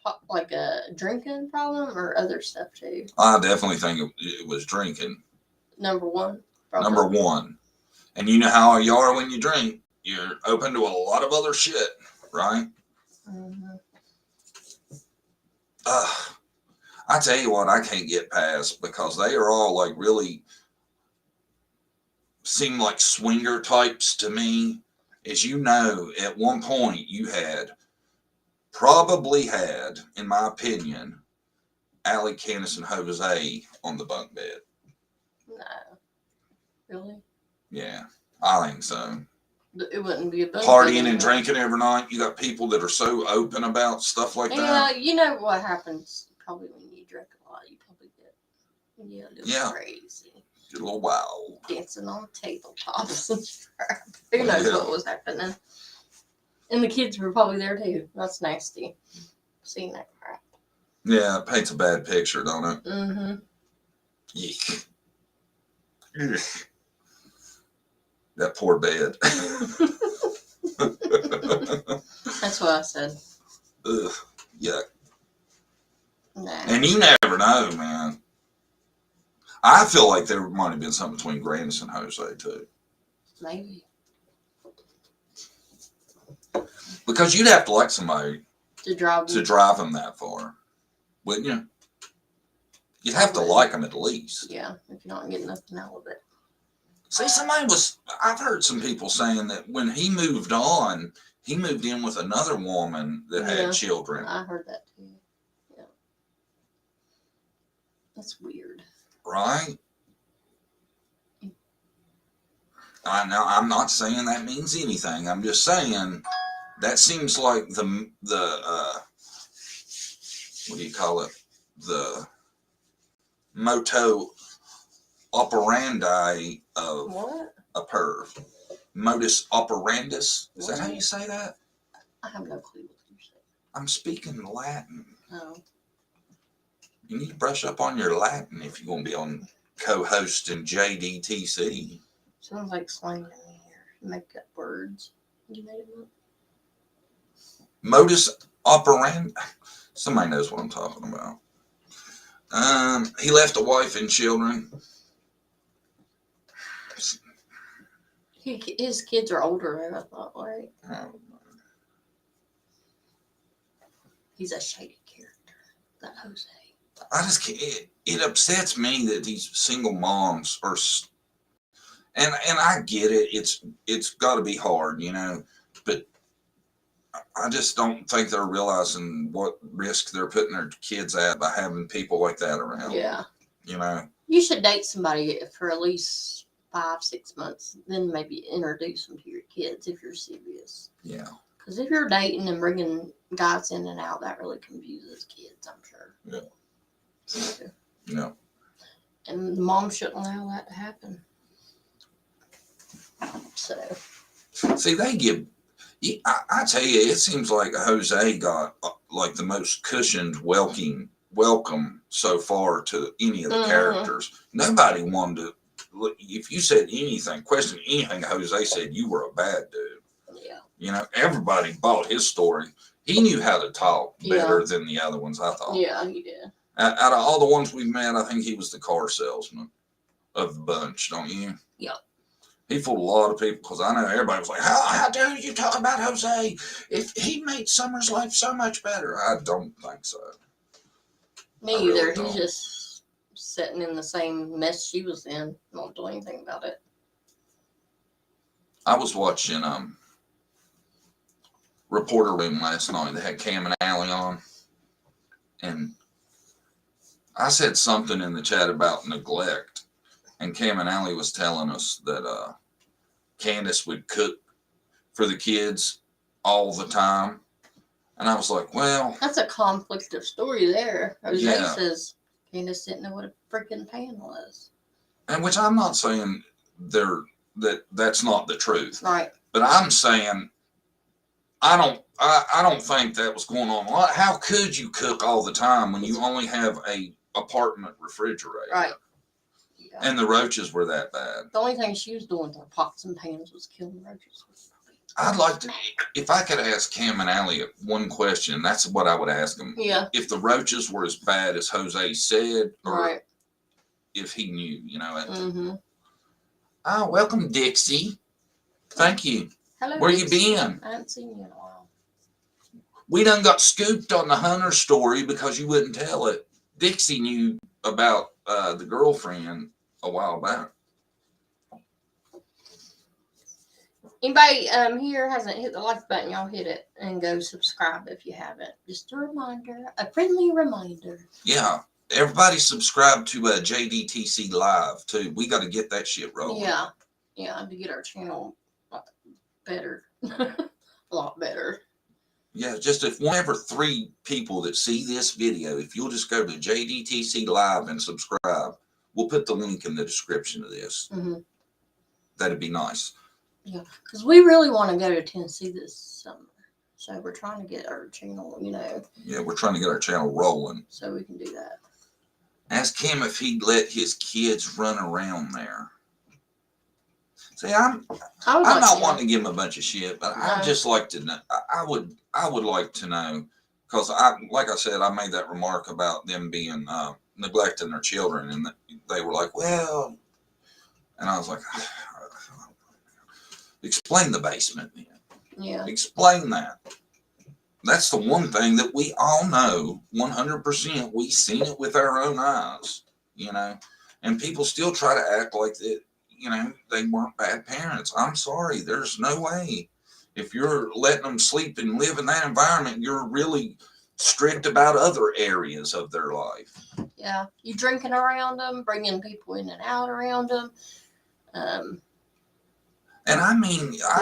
drinking problem or other stuff too? I definitely think it was drinking. Number one. Probably. Number one. And you know how you are when you drink. You're open to a lot of other shit, right? Mm-hmm. I tell you what, I can't get past because they are all like really seem like swinger types to me. As you know, at one point you probably had, in my opinion, Allie, Candace, and Jose on the bunk bed. No. Really? Yeah, I think so. It wouldn't be a bunk Partying bed and drinking every night. You got people that are so open about stuff like that. Yeah, you know what happens probably when you drink a lot. You probably get a little crazy. Get a little wild. Dancing on tabletops and crap. Who knows what was happening? And the kids were probably there too. That's nasty. Seeing that crap. Yeah, it paints a bad picture, don't it? Mm-hmm. Yeek. Ugh. That poor bed. That's what I said. Ugh. Yuck. Nah. And you never know, man. I feel like there might have been something between Grandis and Jose too. Maybe. Because you'd have to like somebody To drive them that far, wouldn't you? You'd have to like them at least. Yeah, if you're not getting nothing out of it. See, I've heard some people saying that when he moved on, he moved in with another woman that had children. I heard that too. Yeah. That's weird. Right? I'm not saying that means anything. I'm just saying that seems like the what do you call it? The moto operandi of a perv. Modus operandus. Is that how you say that? I have no clue what you're saying. I'm speaking Latin. Oh. You need to brush up on your Latin if you're going to be on co-hosting JDTC. Sounds like slang in here. Make up words. You made them up. Modus operandi. Somebody knows what I'm talking about. He left a wife and children. His kids are older, I thought, right? He's a shady character, that Jose. I just can't. It upsets me that these single moms are, and I get it. It's got to be hard, you know, but I just don't think they're realizing what risk they're putting their kids at by having people like that around. Yeah. You know, you should date somebody for at least 5-6 months, then maybe introduce them to your kids if you're serious. Yeah. Because if you're dating and bringing guys in and out, that really confuses kids, I'm sure. Yeah. So, Yeah. and the mom shouldn't allow that to happen. So. See, they give. I tell you, it seems like Jose got like the most cushioned welcome so far to any of the characters. Nobody wanted to. If you said anything, question anything Jose said, you were a bad dude. Yeah. You know, everybody bought his story. He knew how to talk better than the other ones, I thought. Yeah, he did. Out of all the ones we've met, I think he was the car salesman of the bunch, don't you? Yeah. He fooled a lot of people because I know everybody was like, how dare you talk about Jose? If he made Summer's life so much better. I don't think so. Me either. He's just sitting in the same mess she was in. Won't do anything about it. I was watching Reporter Room last night. They had Cam and Allie on. And I said something in the chat about neglect. And Cam and Allie was telling us that Candace would cook for the kids all the time. And I was like, well. That's a conflictive story there. Jose says Candace didn't know what a freaking pan was. And which I'm not saying that's not the truth. Right. But I'm saying I don't think that was going on. How could you cook all the time when you only have a apartment refrigerator? Right. Yeah. And the roaches were that bad. The only thing she was doing with her pots and pans was killing roaches. I'd like to, if I could ask Cam and Allie one question, that's what I would ask them. Yeah. If the roaches were as bad as Jose said, or right. if he knew, you know. Mm-hmm. Oh, welcome, Dixie. Thank you. Hello, Where Dixie. you been? I haven't seen you in a while. We done got scooped on the Hunter story because you wouldn't tell it. Dixie knew about the girlfriend a while back. Anybody here hasn't hit the like button, y'all hit it and go subscribe if you haven't. Just a reminder, a friendly reminder. Yeah. Everybody subscribe to JDTC Live, too. We got to get that shit rolling. Yeah. Yeah, to get our channel better. A lot better. Yeah, just if one every 3 people that see this video, if you'll just go to JDTC Live and subscribe, we'll put the link in the description of this. Mm-hmm. That'd be nice. Yeah, because we really want to go to Tennessee this summer. So we're trying to get our channel, you know. Yeah, we're trying to get our channel rolling. So we can do that. Ask him if he'd let his kids run around there. See, I'm not wanting to give him a bunch of shit, but no. I'd just like to know. I would like to know, because like I said, I made that remark about them being neglecting their children, and they were like, well, and I was like, explain the basement then. Yeah. Explain that. That's the one thing that we all know 100%. We've seen it with our own eyes, you know, and people still try to act like that, you know, they weren't bad parents. I'm sorry. There's no way. If you're letting them sleep and live in that environment, you're really strict about other areas of their life. Yeah. You drinking around them, bringing people in and out around them. And I mean, I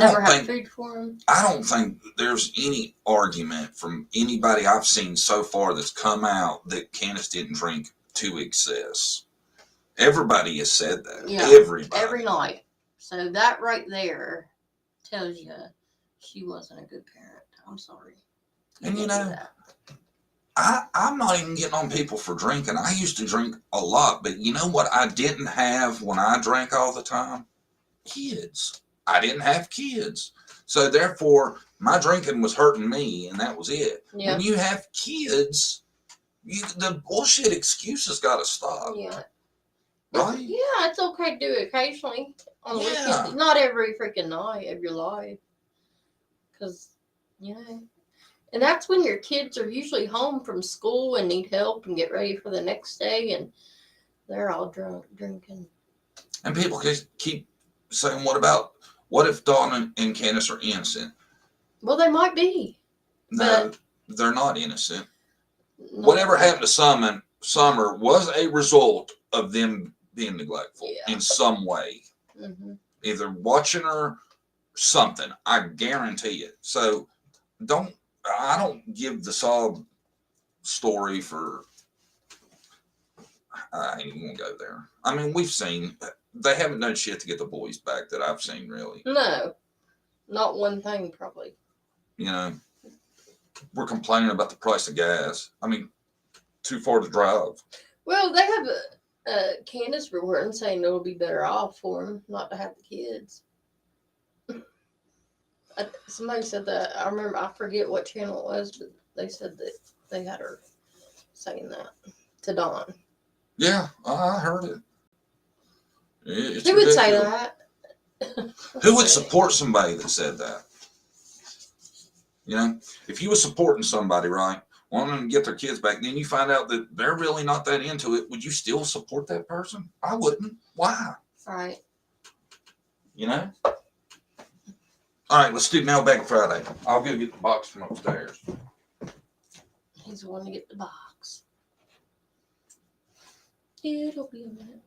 don't think there's any argument from anybody I've seen so far that's come out that Candace didn't drink to excess. Everybody has said that. Yeah, everybody. Every night. So that right there tells you she wasn't a good parent. I'm sorry. And you know, I'm not even getting on people for drinking. I used to drink a lot, but you know what I didn't have when I drank all the time? Kids. I didn't have kids. So therefore, my drinking was hurting me, and that was it. Yeah. When you have kids, the bullshit excuses got to stop. Yeah. Right? Yeah, it's okay to do it occasionally on the Yeah. weekend. Not every freaking night of your life. Because, you know. And that's when your kids are usually home from school and need help and get ready for the next day. And they're all drunk, drinking. And people keep saying, what if Dawn and Candace are innocent? Well, they might be. No, they're not innocent. No. Whatever happened to Summer was a result of them being neglectful in some way. Mm-hmm. Either watching her, something. I guarantee it. So I don't give the sob story for. I ain't even gonna go there. I mean, we've seen they haven't done shit to get the boys back that I've seen, really. No, not one thing, probably. You know, we're complaining about the price of gas. I mean, too far to drive. Well, they have Candace reporting saying it'll be better off for them not to have the kids. Somebody said that. I remember, I forget what channel it was, but they said that they had her saying that to Dawn. Yeah, I heard it. It's Who would ridiculous. say that? Who would support somebody that said that? You know, if you were supporting somebody, right, wanting them to get their kids back, then you find out that they're really not that into it, would you still support that person? I wouldn't. Why? Right. You know? All right, let's do Mailbag Friday. I'll go get the box from upstairs. He's the one to get the box. It'll be a minute.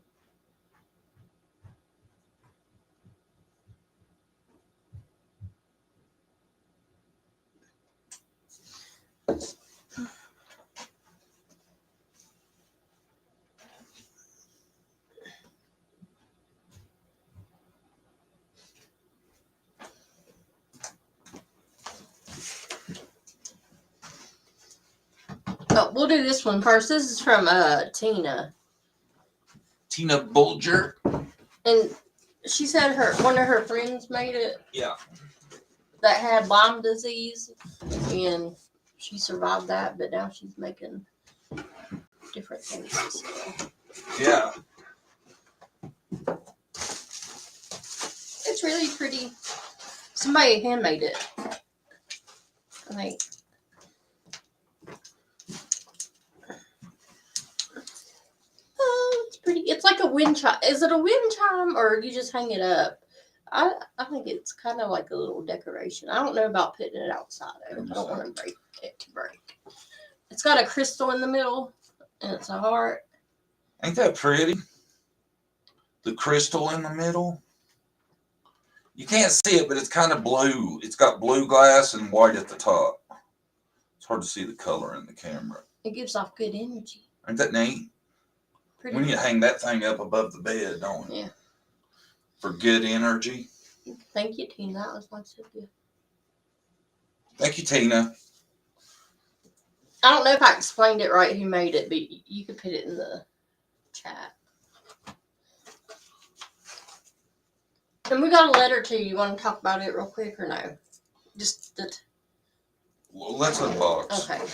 Oh, we'll do this one first. This is from Tina. Tina Bulger. And she said one of her friends made it. Yeah. That had Lyme disease, and she survived that, but now she's making different things. So. Yeah. It's really pretty. Somebody handmade it, I think. Oh, it's pretty. It's like a wind chime. Is it a wind chime, or you just hang it up? I think it's kind of like a little decoration. I don't know about putting it outside. I don't want to break it to break. It's got a crystal in the middle, and it's a heart. Ain't that pretty? The crystal in the middle. You can't see it, but it's kind of blue. It's got blue glass and white at the top. It's hard to see the color in the camera. It gives off good energy. Ain't that neat? Pretty. We need to hang that thing up above the bed, don't we? Yeah. For good energy. Thank you, Tina. That was nice of you. Thank you, Tina. I don't know if I explained it right who made it, but you could put it in the chat. And we got a letter too. You want to talk about it real quick or no? Just the. Well, let's unbox. Okay.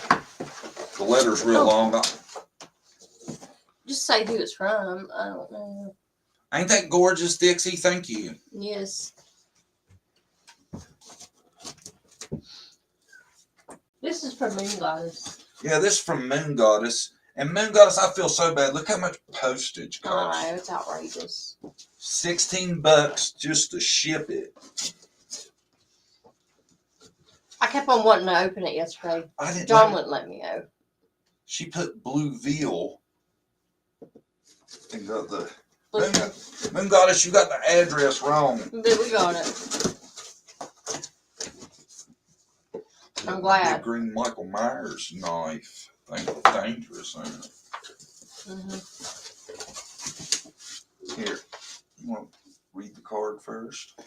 The letter's real long. Just say who it's from. I don't know. Ain't that gorgeous, Dixie? Thank you. Yes. This is from Moon Goddess. Yeah, this is from Moon Goddess. And Moon Goddess, I feel so bad. Look how much postage costs. I know, it's outrageous. $16 just to ship it. I kept on wanting to open it yesterday. John wouldn't let me go. She put blue veal and got the Moon Goddess, you got the address wrong. But we got it. I'm glad. The green Michael Myers knife. Dangerous, ain't it? Mm-hmm. Here, you want to read the card first?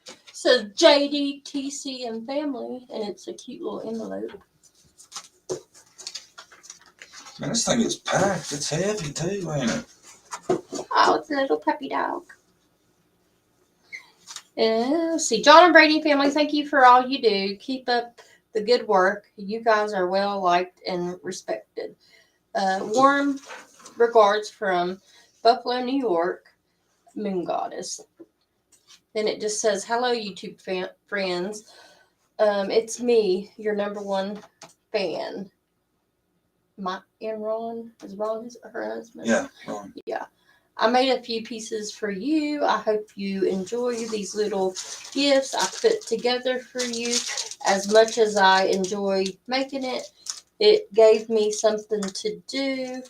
It says JD, TC, and family, and it's a cute little envelope. Man, this thing is packed. It's heavy too, ain't it? Oh, it's a little puppy dog. Let's see, John and Brady family, thank you for all you do. Keep up the good work. You guys are well liked and respected. Warm regards from Buffalo, New York, Moon Goddess. Then it just says, hello, YouTube friends. It's me, your number one fan. And Ron? Is Ron her husband? Yeah, Ron. Yeah. I made a few pieces for you. I hope you enjoy these little gifts I put together for you. As much as I enjoy making it, it gave me something to do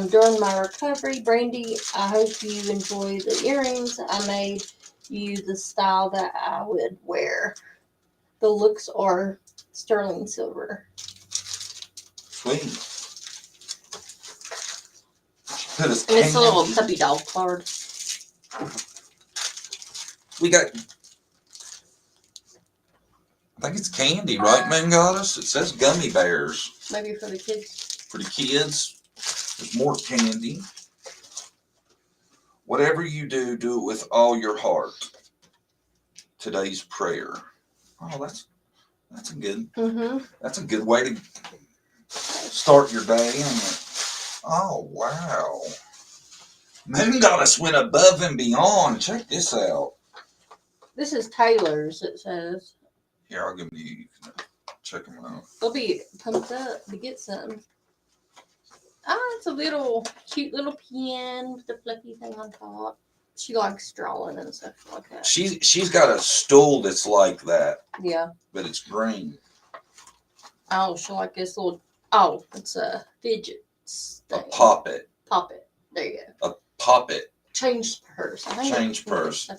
during my recovery. Brandy, I hope you enjoy the earrings. I made you the style that I would wear. The looks are sterling silver. Sweet. And it's a little puppy dog card. We got, I think it's candy, right, Moon Goddess? It says gummy bears. Maybe for the kids. For the kids, there's more candy. Whatever you do, do it with all your heart. Today's prayer. Oh, that's a good. Mm-hmm. That's a good way to start your day. And oh wow, Moon Goddess went above and beyond. Check this out. This is Taylor's. It says. Here, I'll give you. You can check them out. They'll be pumped up to get some. Oh, it's a little cute little pen with the fluffy thing on top. She likes drawing and stuff like that. She's got a stool that's like that, Yeah. but it's green. Oh, she like this little. Oh, it's a fidget. A poppet. Poppet. There you go. A poppet. Change purse. I think Change purse.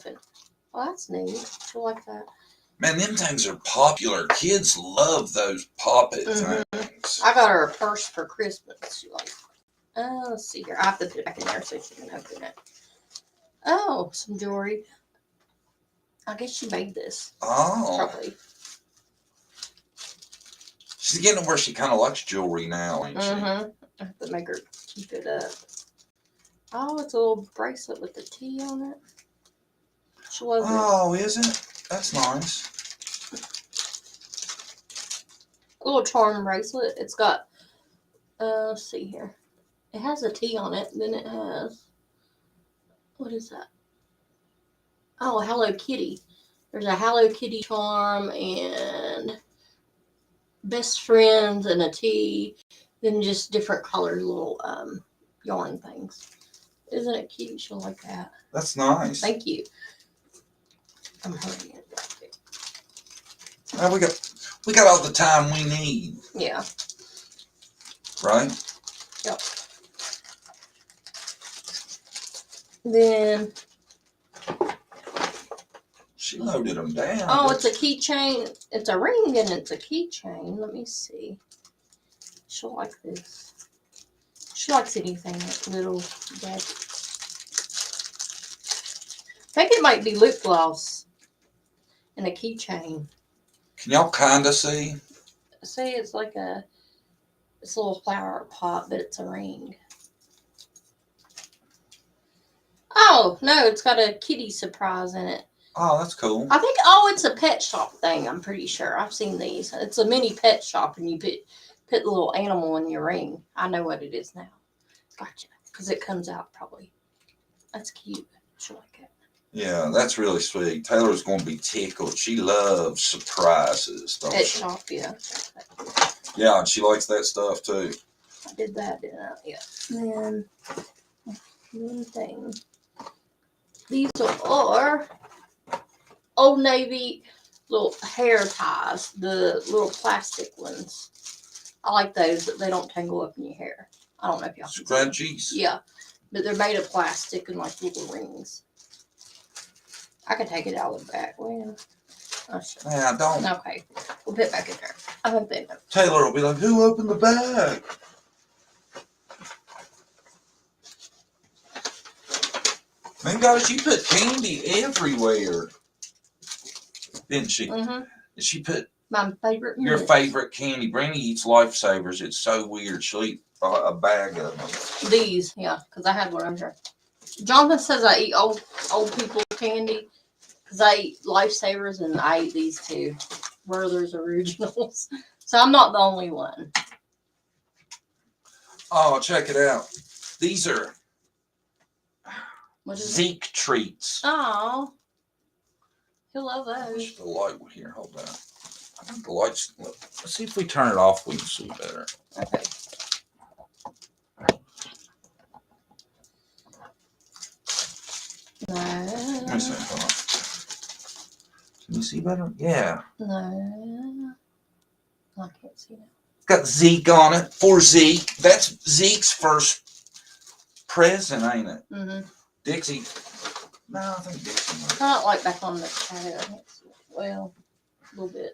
Oh, that's neat. She like that. Man, them things are popular. Kids love those poppet things. I got her a purse for Christmas. She likes it. Let's see here. I have to put it back in there so she can open it. Oh, some jewelry. I guess she made this. Oh. Probably. She's getting to where she kind of likes jewelry now, ain't she? I have to make her keep it up. Oh, it's a little bracelet with the T on it. She loves it. Oh, is it? That's nice. A little charm bracelet. It's got, let's see here. It has a T on it. Then it has, what is that? Oh, Hello Kitty. There's a Hello Kitty charm and best friends and a T. Then just different colored little yarn things. Isn't it cute? She'll like that. That's nice. Thank you. I'm hurrying it. Now we got all the time we need. Yeah. Right? Yep. Then she loaded them down. Oh, it's a keychain. It's a ring and it's a keychain. Let me see. She'll like this. She likes anything like little gadgets. I think it might be lip gloss and a keychain. Can y'all kind of see? See, it's like it's a little flower pot, but it's a ring. Oh, no, it's got a kitty surprise in it. Oh, that's cool. I think, it's a pet shop thing, I'm pretty sure. I've seen these. It's a mini pet shop, and you put the little animal in your ring. I know what it is now. Gotcha. Because it comes out probably. That's cute. She'll like it. Yeah, that's really sweet. Taylor's going to be tickled. She loves surprises, don't Pet she? shop, yeah. Yeah, and she likes that stuff, too. I did that, didn't I? Yeah. And then, one thing. These are Old Navy little hair ties, the little plastic ones. I like those, but they don't tangle up in your hair. I don't know if y'all can see them. Scrunchies? Yeah, but they're made of plastic and like little rings. I can take it out of the back. Well, Yeah, don't. okay, we'll put it back in there. I hope they know. Taylor will be like, who opened the bag? Man, God, she put candy everywhere. Didn't she? Mm-hmm. She put My favorite. your mints. favorite candy. Brandy eats Lifesavers. It's so weird. She'll eat a bag of them. These, yeah, because I had one over here. Jonathan says I eat old people candy. because I eat Lifesavers and I eat these two Werther's Originals. So I'm not the only one. Oh, check it out. These are What is it? Zeke treats. Oh, he'll love I wish those. the light were here. Hold on. I think the light's. Let's see if we turn it off. We can see better. Okay. Let me No, see. Hold on. Can you see better? Yeah. no, I can't see now. It's got Zeke on it. For Zeke. That's Zeke's first present, ain't it? Mm-hmm. Dixie. No, I think Dixie might. Kind of like back on the shadow. I can't see it. Well, a little bit.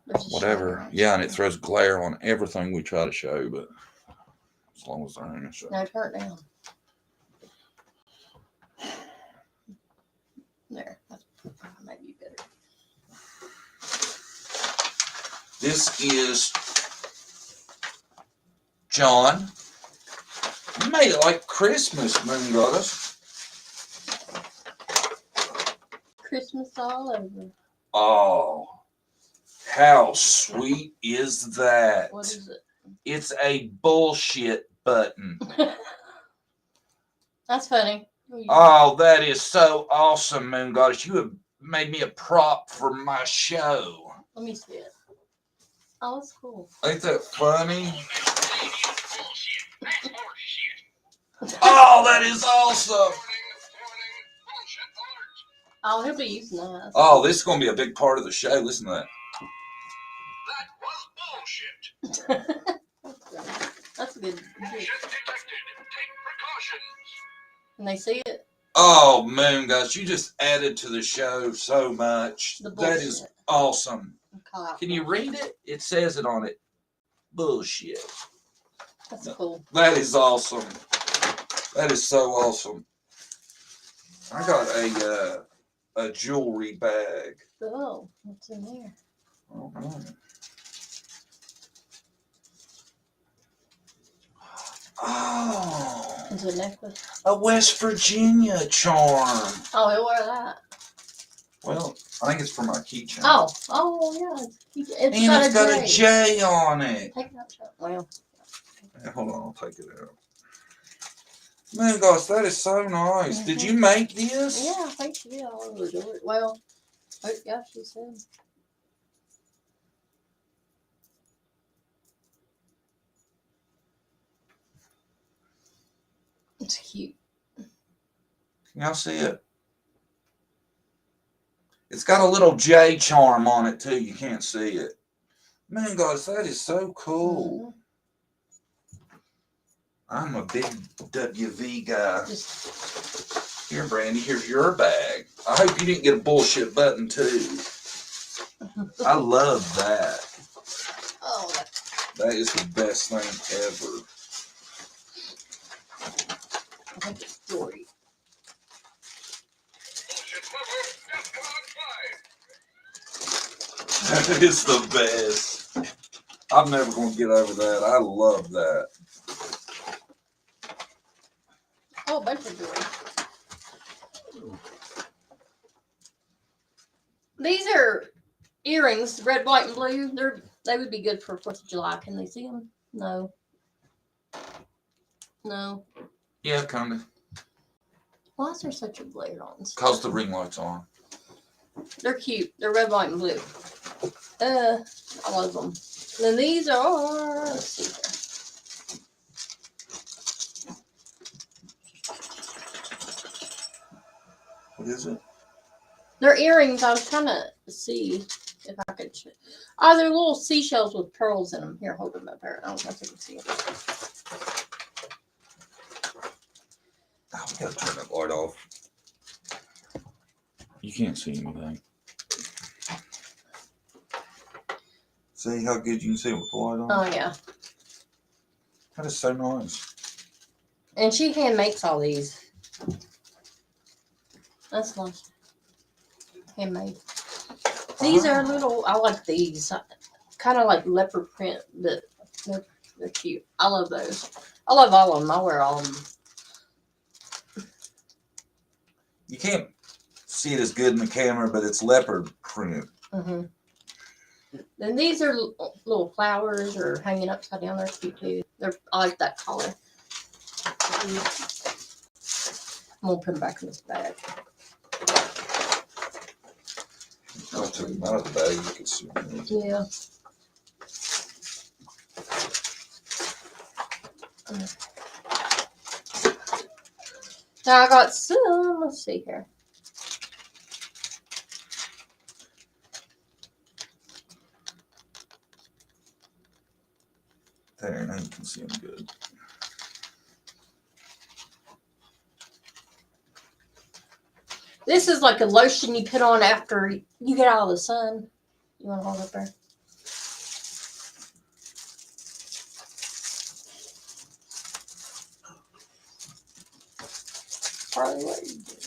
There's a Whatever. shadow. Yeah, and it throws glare on everything we try to show, but as long as they're in the show. No, turn it down. There. That's maybe better. This is John. You made it like Christmas, Moon Goddess. Christmas all over. Oh, how sweet is that? What is it? It's a bullshit button. That's funny. Oh, that is so awesome, Moon Goddess. You have made me a prop for my show. Let me see it. Oh, that's cool. Ain't that funny? Oh, that is awesome. Oh, he'll be using that. Oh, this is going to be a big part of the show. Listen to that. That's good. Can they see it? Oh, Moon Goddess, you just added to the show so much. The That is bullshit. awesome. Call out Can you bullshit. read it? It says it on it. Bullshit. That's cool. That is awesome. That is so awesome. I got a jewelry bag. Oh, what's in there? Oh, no. Oh, Is it a necklace? a West Virginia charm. Oh, he'll wear that. Well, I think it's for my keychain. Oh, yeah. And it's got a J on it. Take it out, Chuck. Well, Yeah, hold on, I'll take it out. Man, gosh, that is so nice. Did you make this? yeah, I think she did all over the door. Well, yeah, she said. It's cute. Can y'all see it? It's got a little J charm on it too. You can't see it. Man, gosh, that is so cool. I'm a big WV guy. Here, Brandy, here's your bag. I hope you didn't get a bullshit button too. I love that. Oh, That is the best thing ever. I think it's Dory. That is the best. I'm never going to get over that. I love that. Oh, a bunch of Dory. These are earrings, red, white, and blue. They would be good for 4th of July. Can they see them? No. No. Yeah, kind of. Why is there such a glare on? Because the ring light's on. They're cute. They're red, white, and blue. I love them. And then these are, let's see here. What is it? They're earrings. I was trying to see if I could. Oh, they're little seashells with pearls in them. Here, hold them up there. I don't know if you can see them. Oh, we got to turn that light off. You can't see anything. See how good you can see it with the light on? Oh, yeah. That is so nice. And she hand makes all these. That's nice. Handmade. These are little, I like these. Kind of like leopard print, but they're cute. I love those. I love all of them. I wear all of them. You can't see it as good in the camera, but it's leopard print. Mm-hmm. Then these are little flowers or hanging upside down. They're cute too. I like that color. I'm gonna put them back in this bag. I took them out of the bag. You can see them. Yeah. Now I got some. Let's see here. There, now you can see them good. This is like a lotion you put on after you get out of the sun. You want to hold it there? Charlie, what are you doing?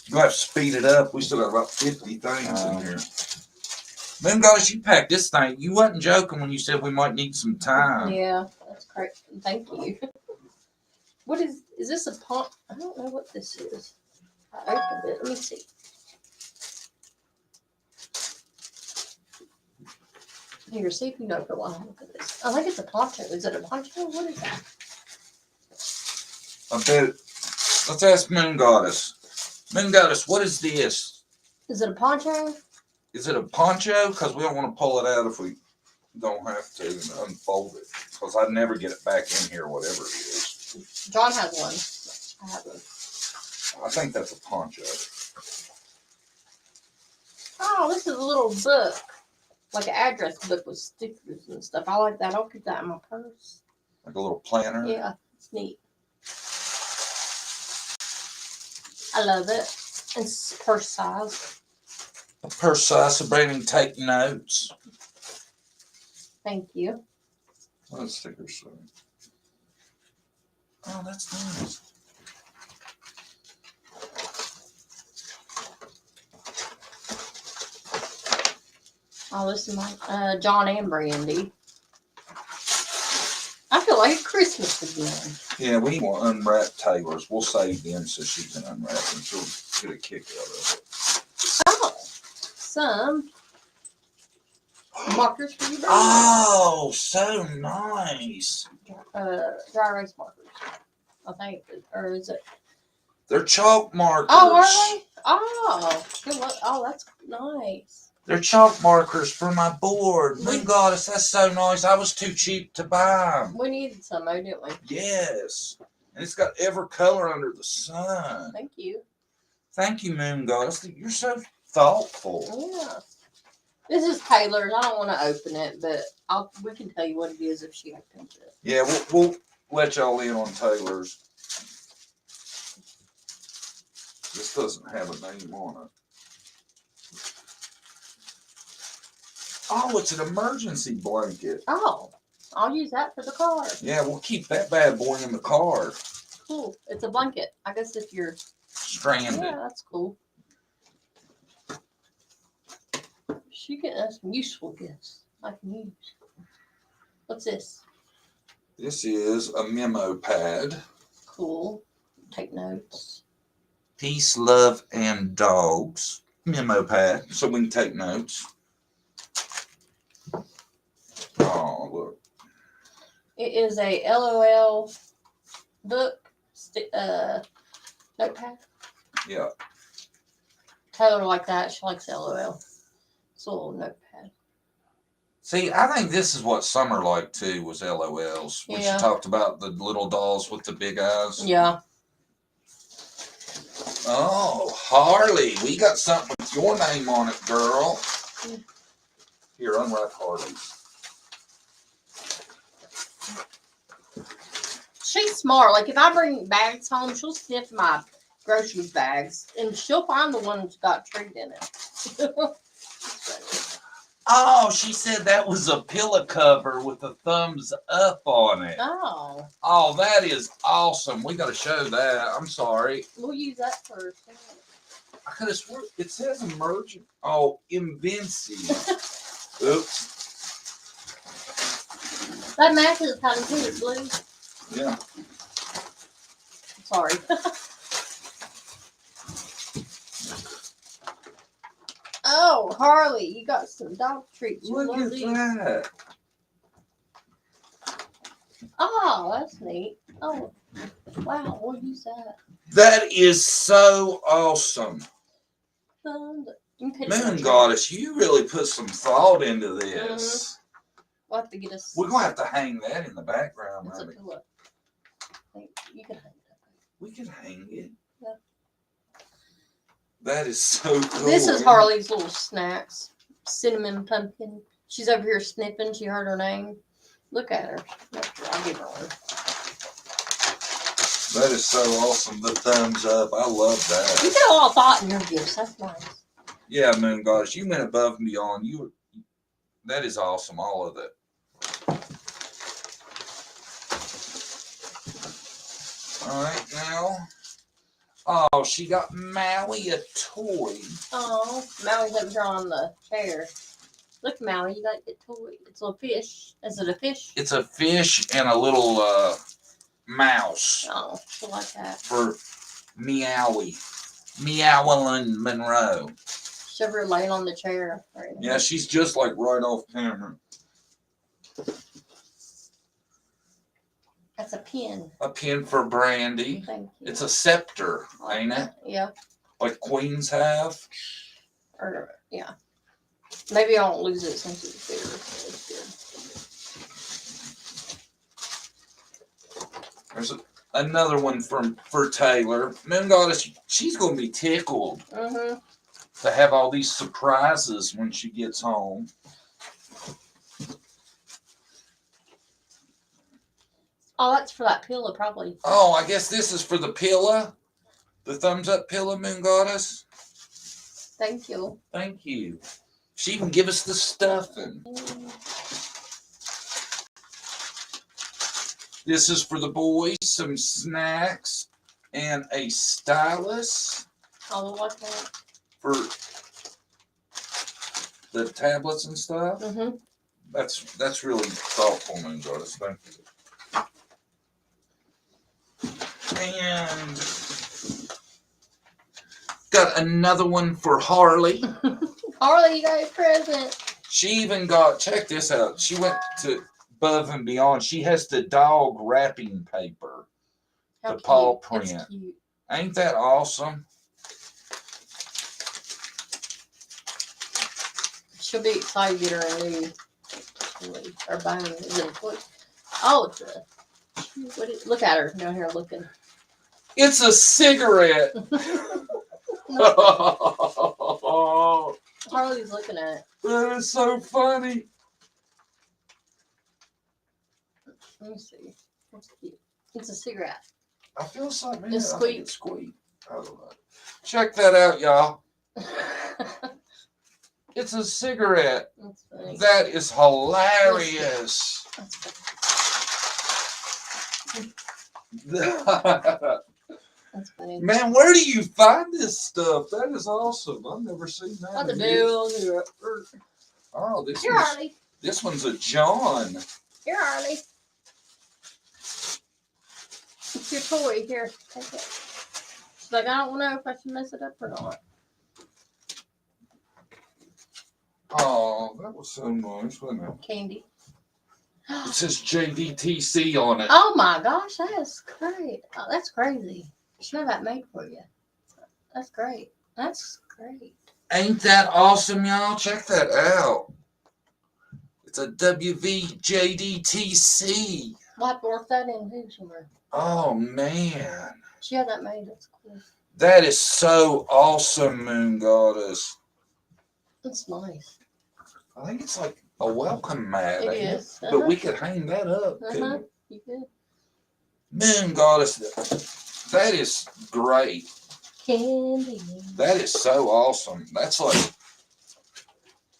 You have to speed it up. We still got about 50 things in here. Moon Goddess, you packed this thing. You wasn't joking when you said we might need some time. Yeah, that's correct. Thank you. What is this a pump? I don't know what this is. I opened it. Let me see. Here, see if you know for a while. Look at this. I think it's a poncho. Is it a poncho? What is that? I bet. Let's ask Moon Goddess. Moon Goddess, what is this? Is it a poncho? Is it a poncho? Because we don't want to pull it out if we don't have to and unfold it. Because I'd never get it back in here, whatever it is. John has one. I have one. I think that's a poncho. Oh, this is a little book. Like an address book with stickers and stuff. I like that. I'll keep that in my purse. Like a little planner. Yeah, it's neat. I love it. It's purse size. A purse size so Brandon can take notes. Thank you. What does stickers say? Oh, that's nice. Oh, this is my John and Brandy. I feel like Christmas again. Yeah, we will unwrap Taylor's. We'll save them so she can unwrap them. She'll get a kick out of it. Oh, some markers for you, Brandy. Oh, so nice. Dry erase markers. I think, or is it? They're chalk markers. Oh, are they? Oh, good luck. Oh, that's nice. They're chalk markers for my board. Moon Goddess, that's so nice. I was too cheap to buy them. We needed some, though, didn't we? Yes. And it's got every color under the sun. Thank you. Thank you, Moon Goddess. You're so thoughtful. Yeah. This is Taylor's. I don't want to open it, but we can tell you what it is if she opens it. Yeah, we'll let y'all in on Taylor's. This doesn't have a name on it. Oh, it's an emergency blanket. Oh, I'll use that for the car. Yeah, we'll keep that bad boy in the car. Cool. It's a blanket. I guess if you're Stranded. yeah, that's cool. She getting us some useful gifts I can use. What's this? This is a memo pad. Cool. Take notes. Peace, love, and dogs. Memo pad, so we can take notes. Oh, look. It is a LOL book notepad. Yeah. Taylor like that. She likes LOL. It's a little notepad. See, I think this is what Summer liked too, was LOLs. When Yeah. she talked about the little dolls with the big eyes. Yeah. Oh, Harley. We got something with your name on it, girl. Here, unwrap Harley's. She's smart. Like if I bring bags home, she'll sniff my grocery bags and she'll find the one that's got treat in it. Oh, she said that was a pillow cover with a thumbs up on it. Oh, Oh, that is awesome. We got to show that. I'm sorry. we'll use that first. I could have sworn it says emergent. Oh, Invincible. Oops. That matches kind of too. It's blue. Yeah. Sorry. Oh, Harley, you got some dog treats. You Look love at these. that. Oh, that's neat. Oh, wow. What is that? That is so awesome. Okay, Moon Goddess, you really put some thought into this. We'll have to get us. We're gonna have to hang that in the background, It's a maybe. pillow. You can hang it. We can hang it. Yeah. That is so cool. This is Harley's little snacks. Cinnamon pumpkin. She's over here sniffing. She heard her name. Look at her. I'll give her one. That is so awesome. The thumbs up. I love that. You put a lot of thought in your gifts. That's nice. Yeah, Moon Goddess, you went above and beyond. That is awesome. All of it. All right, now. Oh, she got Maui a toy. Oh, Maui's up here on the chair. Look, Maui, you got a toy. It's a little fish. Is it a fish? It's a fish and a little mouse Oh, she like that. for Meowie. Meowlin Monroe. She's over here laying on the chair. Right now. Yeah, she's just like right off camera. That's a pin. A pin for Brandy. Thank you. It's a scepter, ain't it? Yeah. Like queens have. Or, yeah. Maybe I won't lose it since it's bigger. It's good. There's another one for Taylor. Moon Goddess, she's going to be tickled Mm-hmm. to have all these surprises when she gets home. Oh, that's for that pillow, probably. Oh, I guess this is for the pillow. The thumbs up pillow, Moon Goddess. Thank you. Thank you. She even give us the stuffing. This is for the boys, some snacks and a stylus I'll watch that. for the tablets and stuff. Mm-hmm. That's really thoughtful, Moon Goddess. Thank you. And got another one for Harley. Harley, you got a present. She even got, check this out. She went to above and beyond. She has the dog wrapping paper. How The paw cute. print. It's cute. Ain't that awesome? She'll be excited to get her a new toy. Or bone. Is it a toy? Oh, it's a. Look at her down here looking. It's a cigarette. Harley's looking at it. That is so funny. Let me see. What's cute? It's a cigarette. I feel something. It's squeak. It's squeak. I don't know. Check that out, y'all. It's a cigarette. That's funny. That is hilarious. That's funny. That's funny. Man, where do you find this stuff? That is awesome. I've never seen that. Oh, the in years. bill. Oh, Here, Harley. this one's a John. Here, Harley. It's your toy. Here, take it. She's like, I don't know if I should mess it up or not. Oh, that was so nice, wasn't it? Candy. It says JDTC on it. Oh my gosh, that is great. Oh, that's crazy. Should have that made for you. That's great. That's great. Ain't that awesome, y'all? Check that out. It's a WVJDTC. We'll have to work that in too somewhere. Oh, man. She had that made. That's cool. That is so awesome, Moon Goddess. That's nice. I think it's like a welcome mat. It ain't is. But we could hang that up. couldn't Uh-huh. we? You could. Moon Goddess, that is great. Candy. That is so awesome. That's like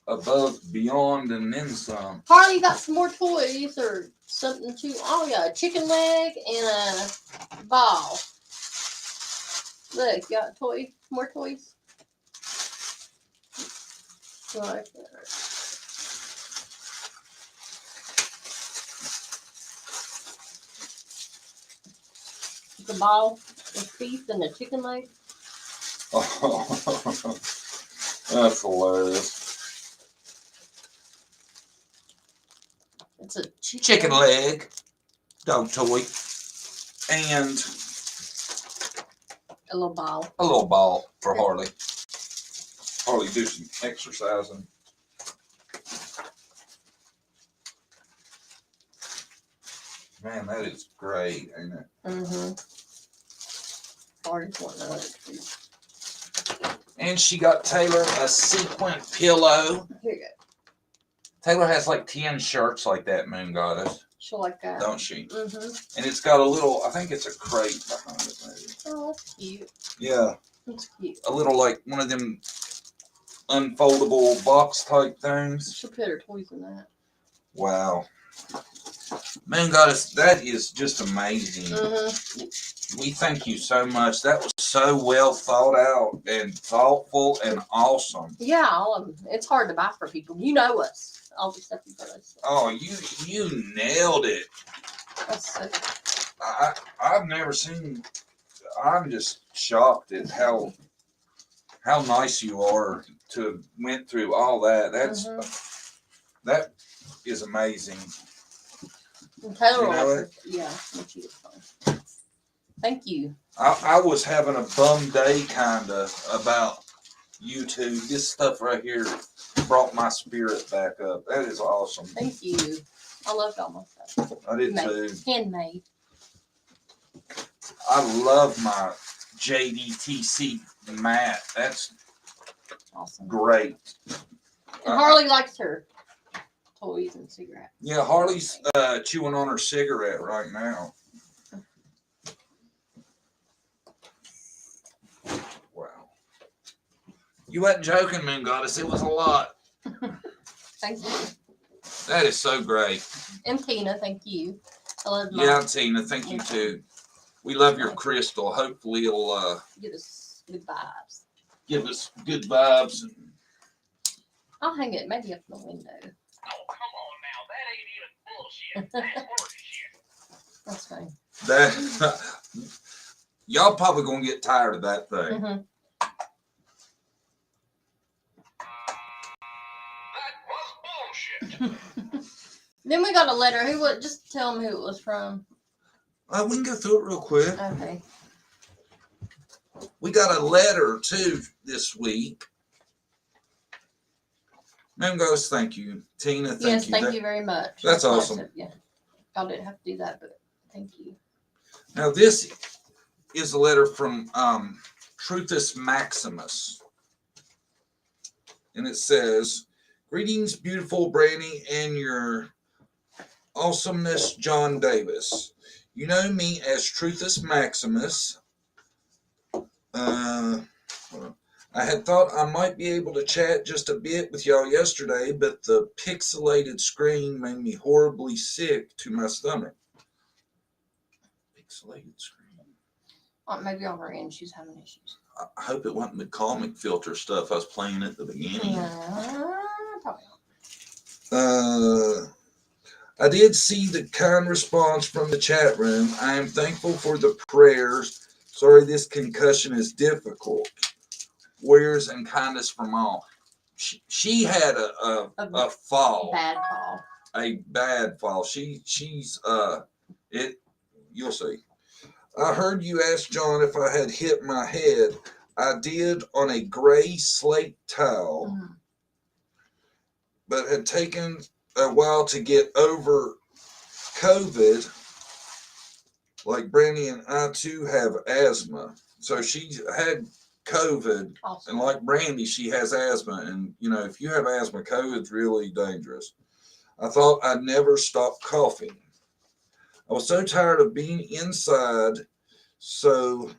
above, beyond, and then some. Harley, you got some more toys or something too? Oh yeah, a chicken leg and a ball. Look, you got a toy. More toys. Right there. The ball with beef and the chicken leg. Oh, That's hilarious. It's a Chicken leg, dog toy, and a little ball. a little ball for Harley. Harley do some exercising. Man, that is great, ain't it? Mm-hmm. Harley's wanting another too. And she got Taylor a sequin pillow. Here you go. Taylor has like 10 shirts like that, Moon Goddess, She'll like that. don't she? Mm-hmm. And it's got a little, I think it's a crate behind it, maybe. Oh, that's cute. Yeah, That's cute. a little like one of them unfoldable box type things. She'll put her toys in that. Wow. Moon Goddess, that is just amazing. Mm-hmm. We thank you so much. That was so well thought out and thoughtful and awesome. Yeah, all of them. It's hard to buy for people. You know us. All the stuff you put us. Oh, you nailed it. That's so I've never seen. I'm just shocked at how nice you are to went through all that. That is amazing. And Taylor, You know it? yeah, she is fun. Thank you. I was having a bum day kinda about YouTube. This stuff right here brought my spirit back up. That is awesome. Thank you. I loved all my stuff. I did too. Handmade. I love my JDTC mat. That's Awesome. great. And Harley likes her toys and cigarettes. Yeah, Harley's chewing on her cigarette right now. Wow. You wasn't joking, Moon Goddess. It was a lot. Thank you. That is so great. And Tina, thank you. I love my Yeah, Tina, thank you too. We love your crystal. Hopefully it'll give us good vibes. give us good vibes. I'll hang it maybe up in the window. Oh, come on now. That ain't even bullshit. That's work shit. That's fine. That y'all probably gonna get tired of that thing. Mm-hmm. That was bullshit. Then we got a letter. Who would just tell them who it was from? We can go through it real quick. Okay. We got a letter too this week. Man goes, thank you. Tina, thank Yes, you. thank you very much. That's nice awesome. of you. Y'all didn't have to do that, but thank you. Now this is a letter from Truthus Maximus. And it says, greetings, beautiful Brandy and your awesomeness, John Davis. You know me as Truthus Maximus. I had thought I might be able to chat just a bit with y'all yesterday, but the pixelated screen made me horribly sick to my stomach. Pixelated screen. Maybe on her end she's having issues. I hope it wasn't the comic filter stuff I was playing at the beginning. Probably not. I did see the kind response from the chat room. I am thankful for the prayers. Sorry this concussion is difficult. Warriors and kindness from all. She had a fall. bad call. A bad fall. She's it. You'll see. I heard you ask John if I had hit my head. I did on a gray slate tile, but had taken a while to get over COVID. Like Brandy and I too have asthma, so she had COVID, Awesome. and like Brandy, she has asthma, and you know if you have asthma, COVID's really dangerous. I thought I'd never stop coughing. I was so tired of being inside, so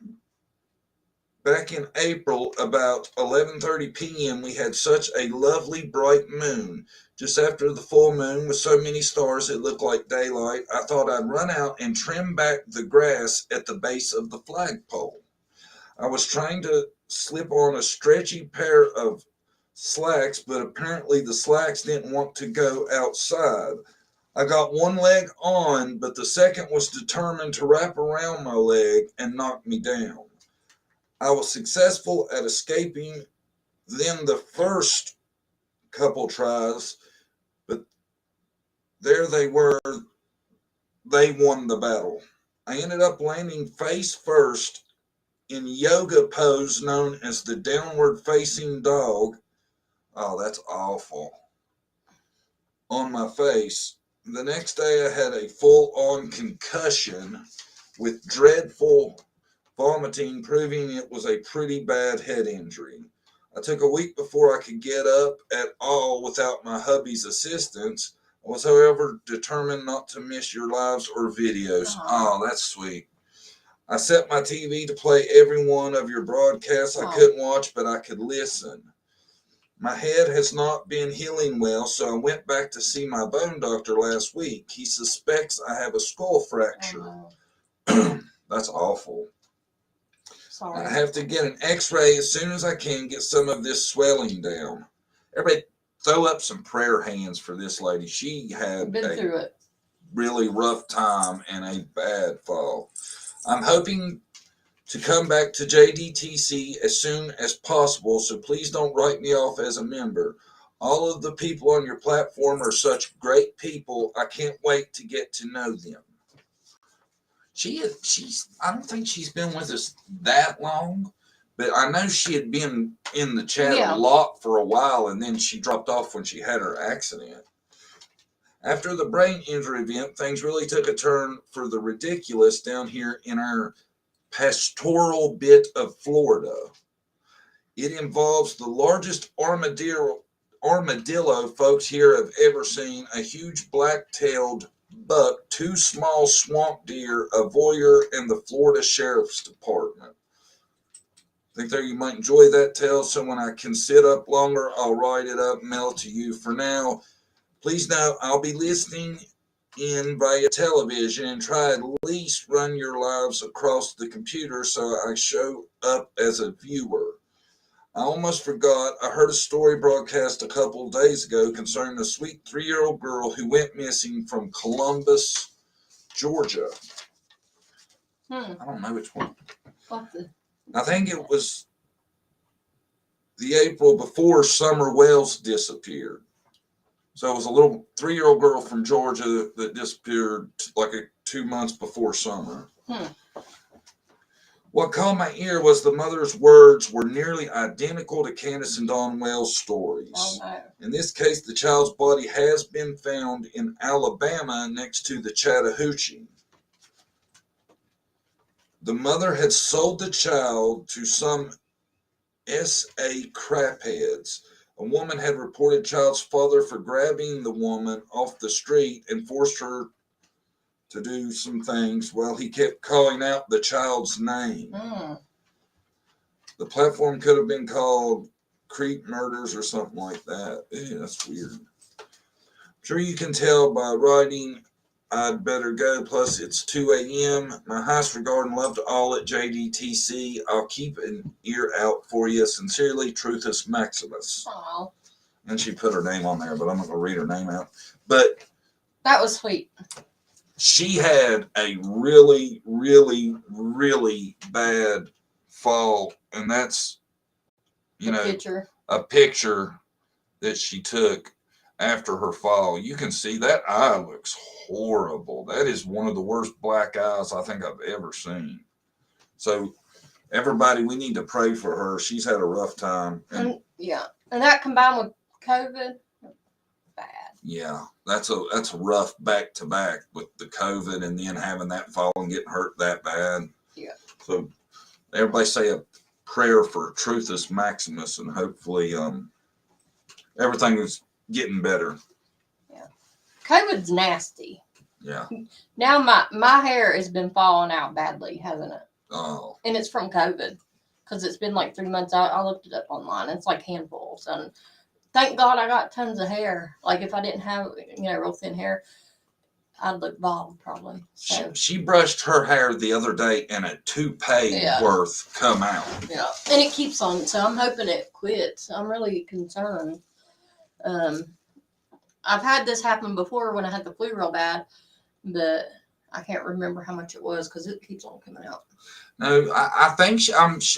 back in April, about 11:30 p.m., we had such a lovely bright moon. Just after the full moon with so many stars it looked like daylight, I thought I'd run out and trim back the grass at the base of the flagpole. I was trying to slip on a stretchy pair of slacks, but apparently the slacks didn't want to go outside. I got one leg on, but the second was determined to wrap around my leg and knock me down. I was successful at escaping than the first couple tries, but there they were. They won the battle. I ended up landing face first in yoga pose known as the downward facing dog. Oh, that's awful. On my face. The next day I had a full-on concussion with dreadful vomiting, proving it was a pretty bad head injury. I took a week before I could get up at all without my hubby's assistance. I was, however, determined not to miss your lives or videos. Oh, that's sweet. I set my TV to play every one of your broadcasts. I couldn't watch, but I could listen. My head has not been healing well, so I went back to see my bone doctor last week. He suspects I have a skull fracture. That's awful. Sorry. I have to get an x-ray as soon as I can, get some of this swelling down. Everybody throw up some prayer hands for this lady. She had Been through it. Really rough time and a bad fall. I'm hoping to come back to JDTC as soon as possible, so please don't write me off as a member. All of the people on your platform are such great people. I can't wait to get to know them. I don't think she's been with us that long, but I know she had been in the chat a lot for a while, and then she dropped off when she had her accident. After the brain injury event, things really took a turn for the ridiculous down here in our pastoral bit of Florida. It involves the largest armadillo folks here have ever seen, a huge black-tailed buck, 2 small swamp deer, a voyeur, and the Florida Sheriff's Department. Think there you might enjoy that tale, so when I can sit up longer, I'll write it up and mail it to you. For now, please know I'll be listening in via television and try at least run your lives across the computer so I show up as a viewer. I almost forgot, I heard a story broadcast a couple of days ago concerning a sweet 3-year-old girl who went missing from Columbus, Georgia. I don't know which one. I think it was the April before Summer Wells disappeared. So it was a little 3-year-old girl from Georgia that disappeared like 2 months before summer. What caught my ear was the mother's words were nearly identical to Candace and Dawn Wells' stories. Oh, no. In this case, the child's body has been found in Alabama next to the Chattahoochee. The mother had sold the child to some S.A. crapheads. A woman had reported child's father for grabbing the woman off the street and forced her to do some things while he kept calling out the child's name. The platform could have been called Creep Murders or something like that. That's weird. I'm sure you can tell by writing I'd better go, plus it's 2 a.m. My highest regard and love to all at JDTC. I'll keep an ear out for you. Sincerely, Truthus Maximus. Aww. And she put her name on there, but I'm not going to read her name out. But that was sweet. She had a really, really, really bad fall, and that's, a picture that she took after her fall. You can see that eye looks horrible. That is one of the worst black eyes I think I've ever seen. So everybody, we need to pray for her. She's had a rough time. And that combined with COVID, bad. Yeah, that's a rough back to back with the COVID and then having that fall and getting hurt that bad. Yeah. So everybody say a prayer for Truthus Maximus, and hopefully everything is getting better. Yeah. COVID's nasty. Yeah. Now my hair has been falling out badly, hasn't it? Oh. And it's from COVID because it's been like 3 months. I looked it up online. It's like handfuls, and thank God I got tons of hair. Like if I didn't have real thin hair, I'd look bald probably. So. She brushed her hair the other day and a toupee worth come out. Yeah, and it keeps on. So I'm hoping it quits. I'm really concerned. I've had this happen before when I had the flu real bad, but I can't remember how much it was because it keeps on coming out. No, I think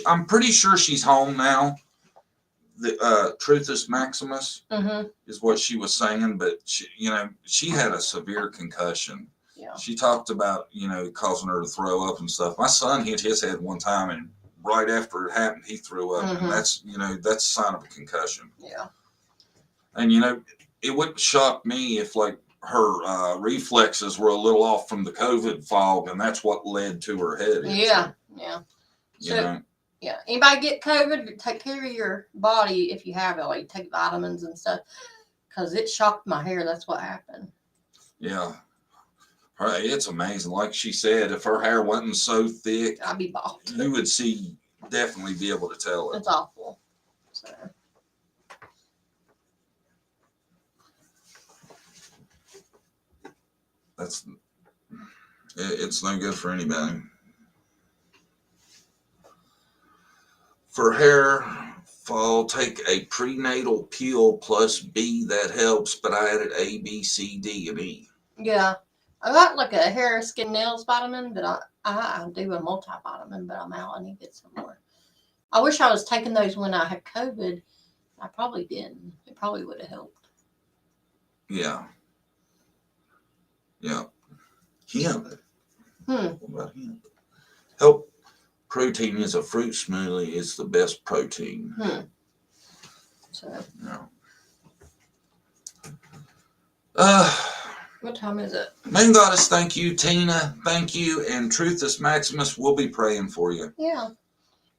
I'm pretty sure she's home now. the Truthus Maximus Mm-hmm. is what she was saying, but she had a severe concussion. Yeah. She talked about, causing her to throw up and stuff. My son hit his head one time, and right after it happened, he threw up. Mhm. And that's a sign of a concussion. Yeah. And, it wouldn't shock me if, like, her reflexes were a little off from the COVID fog, and that's what led to her head injury. Yeah. Yeah. You So, know? yeah. Anybody get COVID? Take care of your body if you have it. Like take vitamins and stuff. Because it shocked my hair. That's what happened. Yeah. Right, it's amazing. Like she said, if her hair wasn't so thick, I'd be bald. you would definitely be able to tell it. It's awful. So. It's no good for anybody. For hair fall, take a prenatal pill plus B that helps, but I added A, B, C, D, and E. Yeah. I got like a hair, skin, nails vitamin, but I do a multivitamin, but I'm out. I need to get some more. I wish I was taking those when I had COVID. I probably didn't. It probably would have helped. Yeah. Yeah. Hemp. What about hemp? Help. Protein is a fruit smoothie. It's the best protein. So. Yeah. What time is it? Moon Goddess, thank you. Tina, thank you. And Truthus Maximus, we'll be praying for you. Yeah.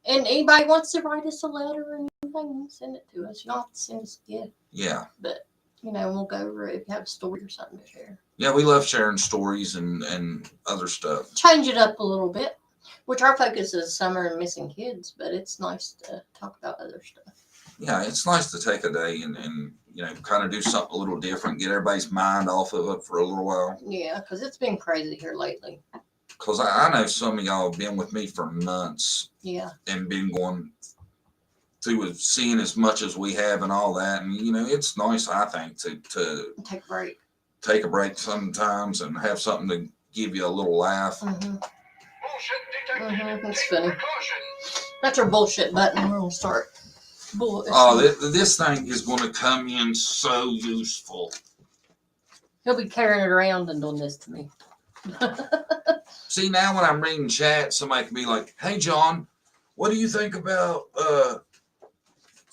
And anybody wants to write us a letter or anything, send it to us. You don't have to send us a gift. Yeah. But, we'll go over it if you have a story or something to share. Yeah, we love sharing stories and other stuff. Change it up a little bit, which our focus is summer and missing kids, but it's nice to talk about other stuff. Yeah, it's nice to take a day and kind of do something a little different, get everybody's mind off of it for a little while. Yeah, because it's been crazy here lately. Because I know some of y'all have been with me for months. Yeah. And been going through seeing as much as we have and all that. And, it's nice, I think, to take a break. Take a break sometimes and have something to give you a little laugh. Mm-hmm. That's funny. That's our bullshit button. We're going to start. This thing is going to come in so useful. He'll be carrying it around and doing this to me. See, now when I'm reading chat, somebody can be like, "Hey, John, what do you think about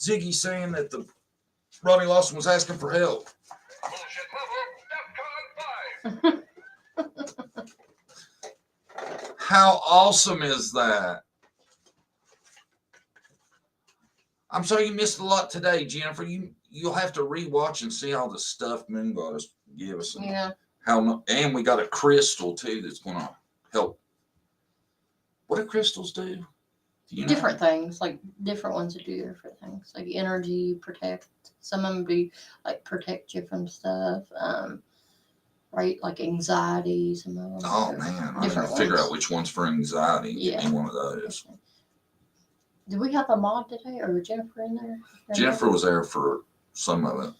Ziggy saying that the Ronnie Lawson was asking for help?" How awesome is that? I'm sorry you missed a lot today, Jennifer. You'll have to rewatch and see all the stuff Moon Goddess give us. And we got a crystal too that's going to help. What do crystals do? Different things, like different ones that do different things, like energy, protect. Some of them do like protect you from stuff, right? Like anxiety. Some of them. Oh man, I gotta figure out which one's for anxiety. Yeah. Give me one of those. Okay. Did we have a mod today, or was Jennifer in there? Jennifer was there for some of it.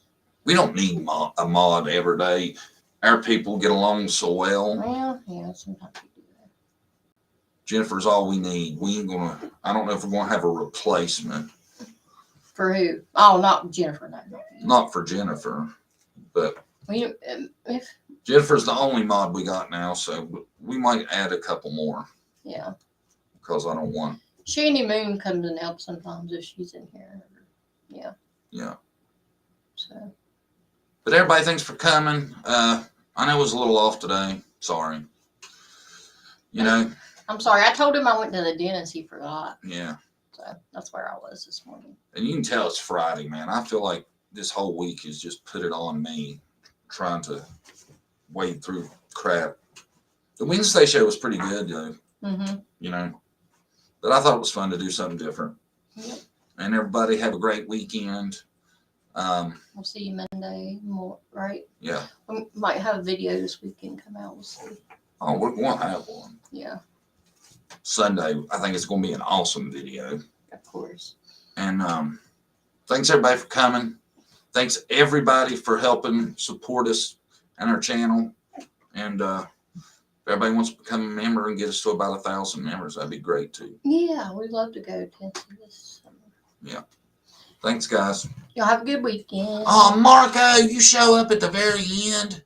We don't need a mod every day. Our people get along so well. Well, yeah, sometimes we do that. Jennifer's all we need. We ain't gonna. I don't know if we're gonna have a replacement. For who? Oh, not Jennifer. No. Not for Jennifer, but if Jennifer's the only mod we got now, so we might add a couple more. Yeah. Because I don't want. Shandy Moon comes and helps sometimes if she's in here. Yeah. Yeah. So. But everybody, thanks for coming. I know it was a little off today. Sorry. I'm sorry. I told him I went to the dentist. He forgot. Yeah. So that's where I was this morning. And you can tell it's Friday, man. I feel like this whole week is just put it on me trying to wade through crap. The Wednesday show was pretty good, though. Mm-hmm. But I thought it was fun to do something different. Yep. And everybody have a great weekend. We'll see you Monday, right? Yeah. We might have a video this weekend come out. We'll see. Oh, we're going to have one. Yeah. Sunday, I think it's going to be an awesome video. Of course. And thanks everybody for coming. Thanks everybody for helping support us and our channel. And if everybody wants to become a member and get us to about 1,000 members, that'd be great too. Yeah, we'd love to go to this summer. Yeah. Thanks, guys. Y'all have a good weekend. Oh, Marco, you show up at the very end.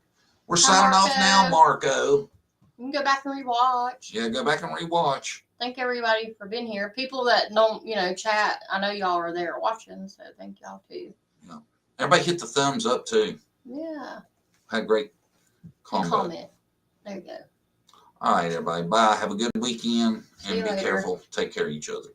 We're Hi, signing off now, Marco. You can go back and rewatch. Yeah, go back and rewatch. Thank everybody for being here. People that don't, chat, I know y'all are there watching, so thank y'all too. Yeah. Everybody hit the thumbs up too. Yeah. Had great comment. There you go. All right, everybody. Bye. Have a good weekend See and you be later. careful. Take care of each other.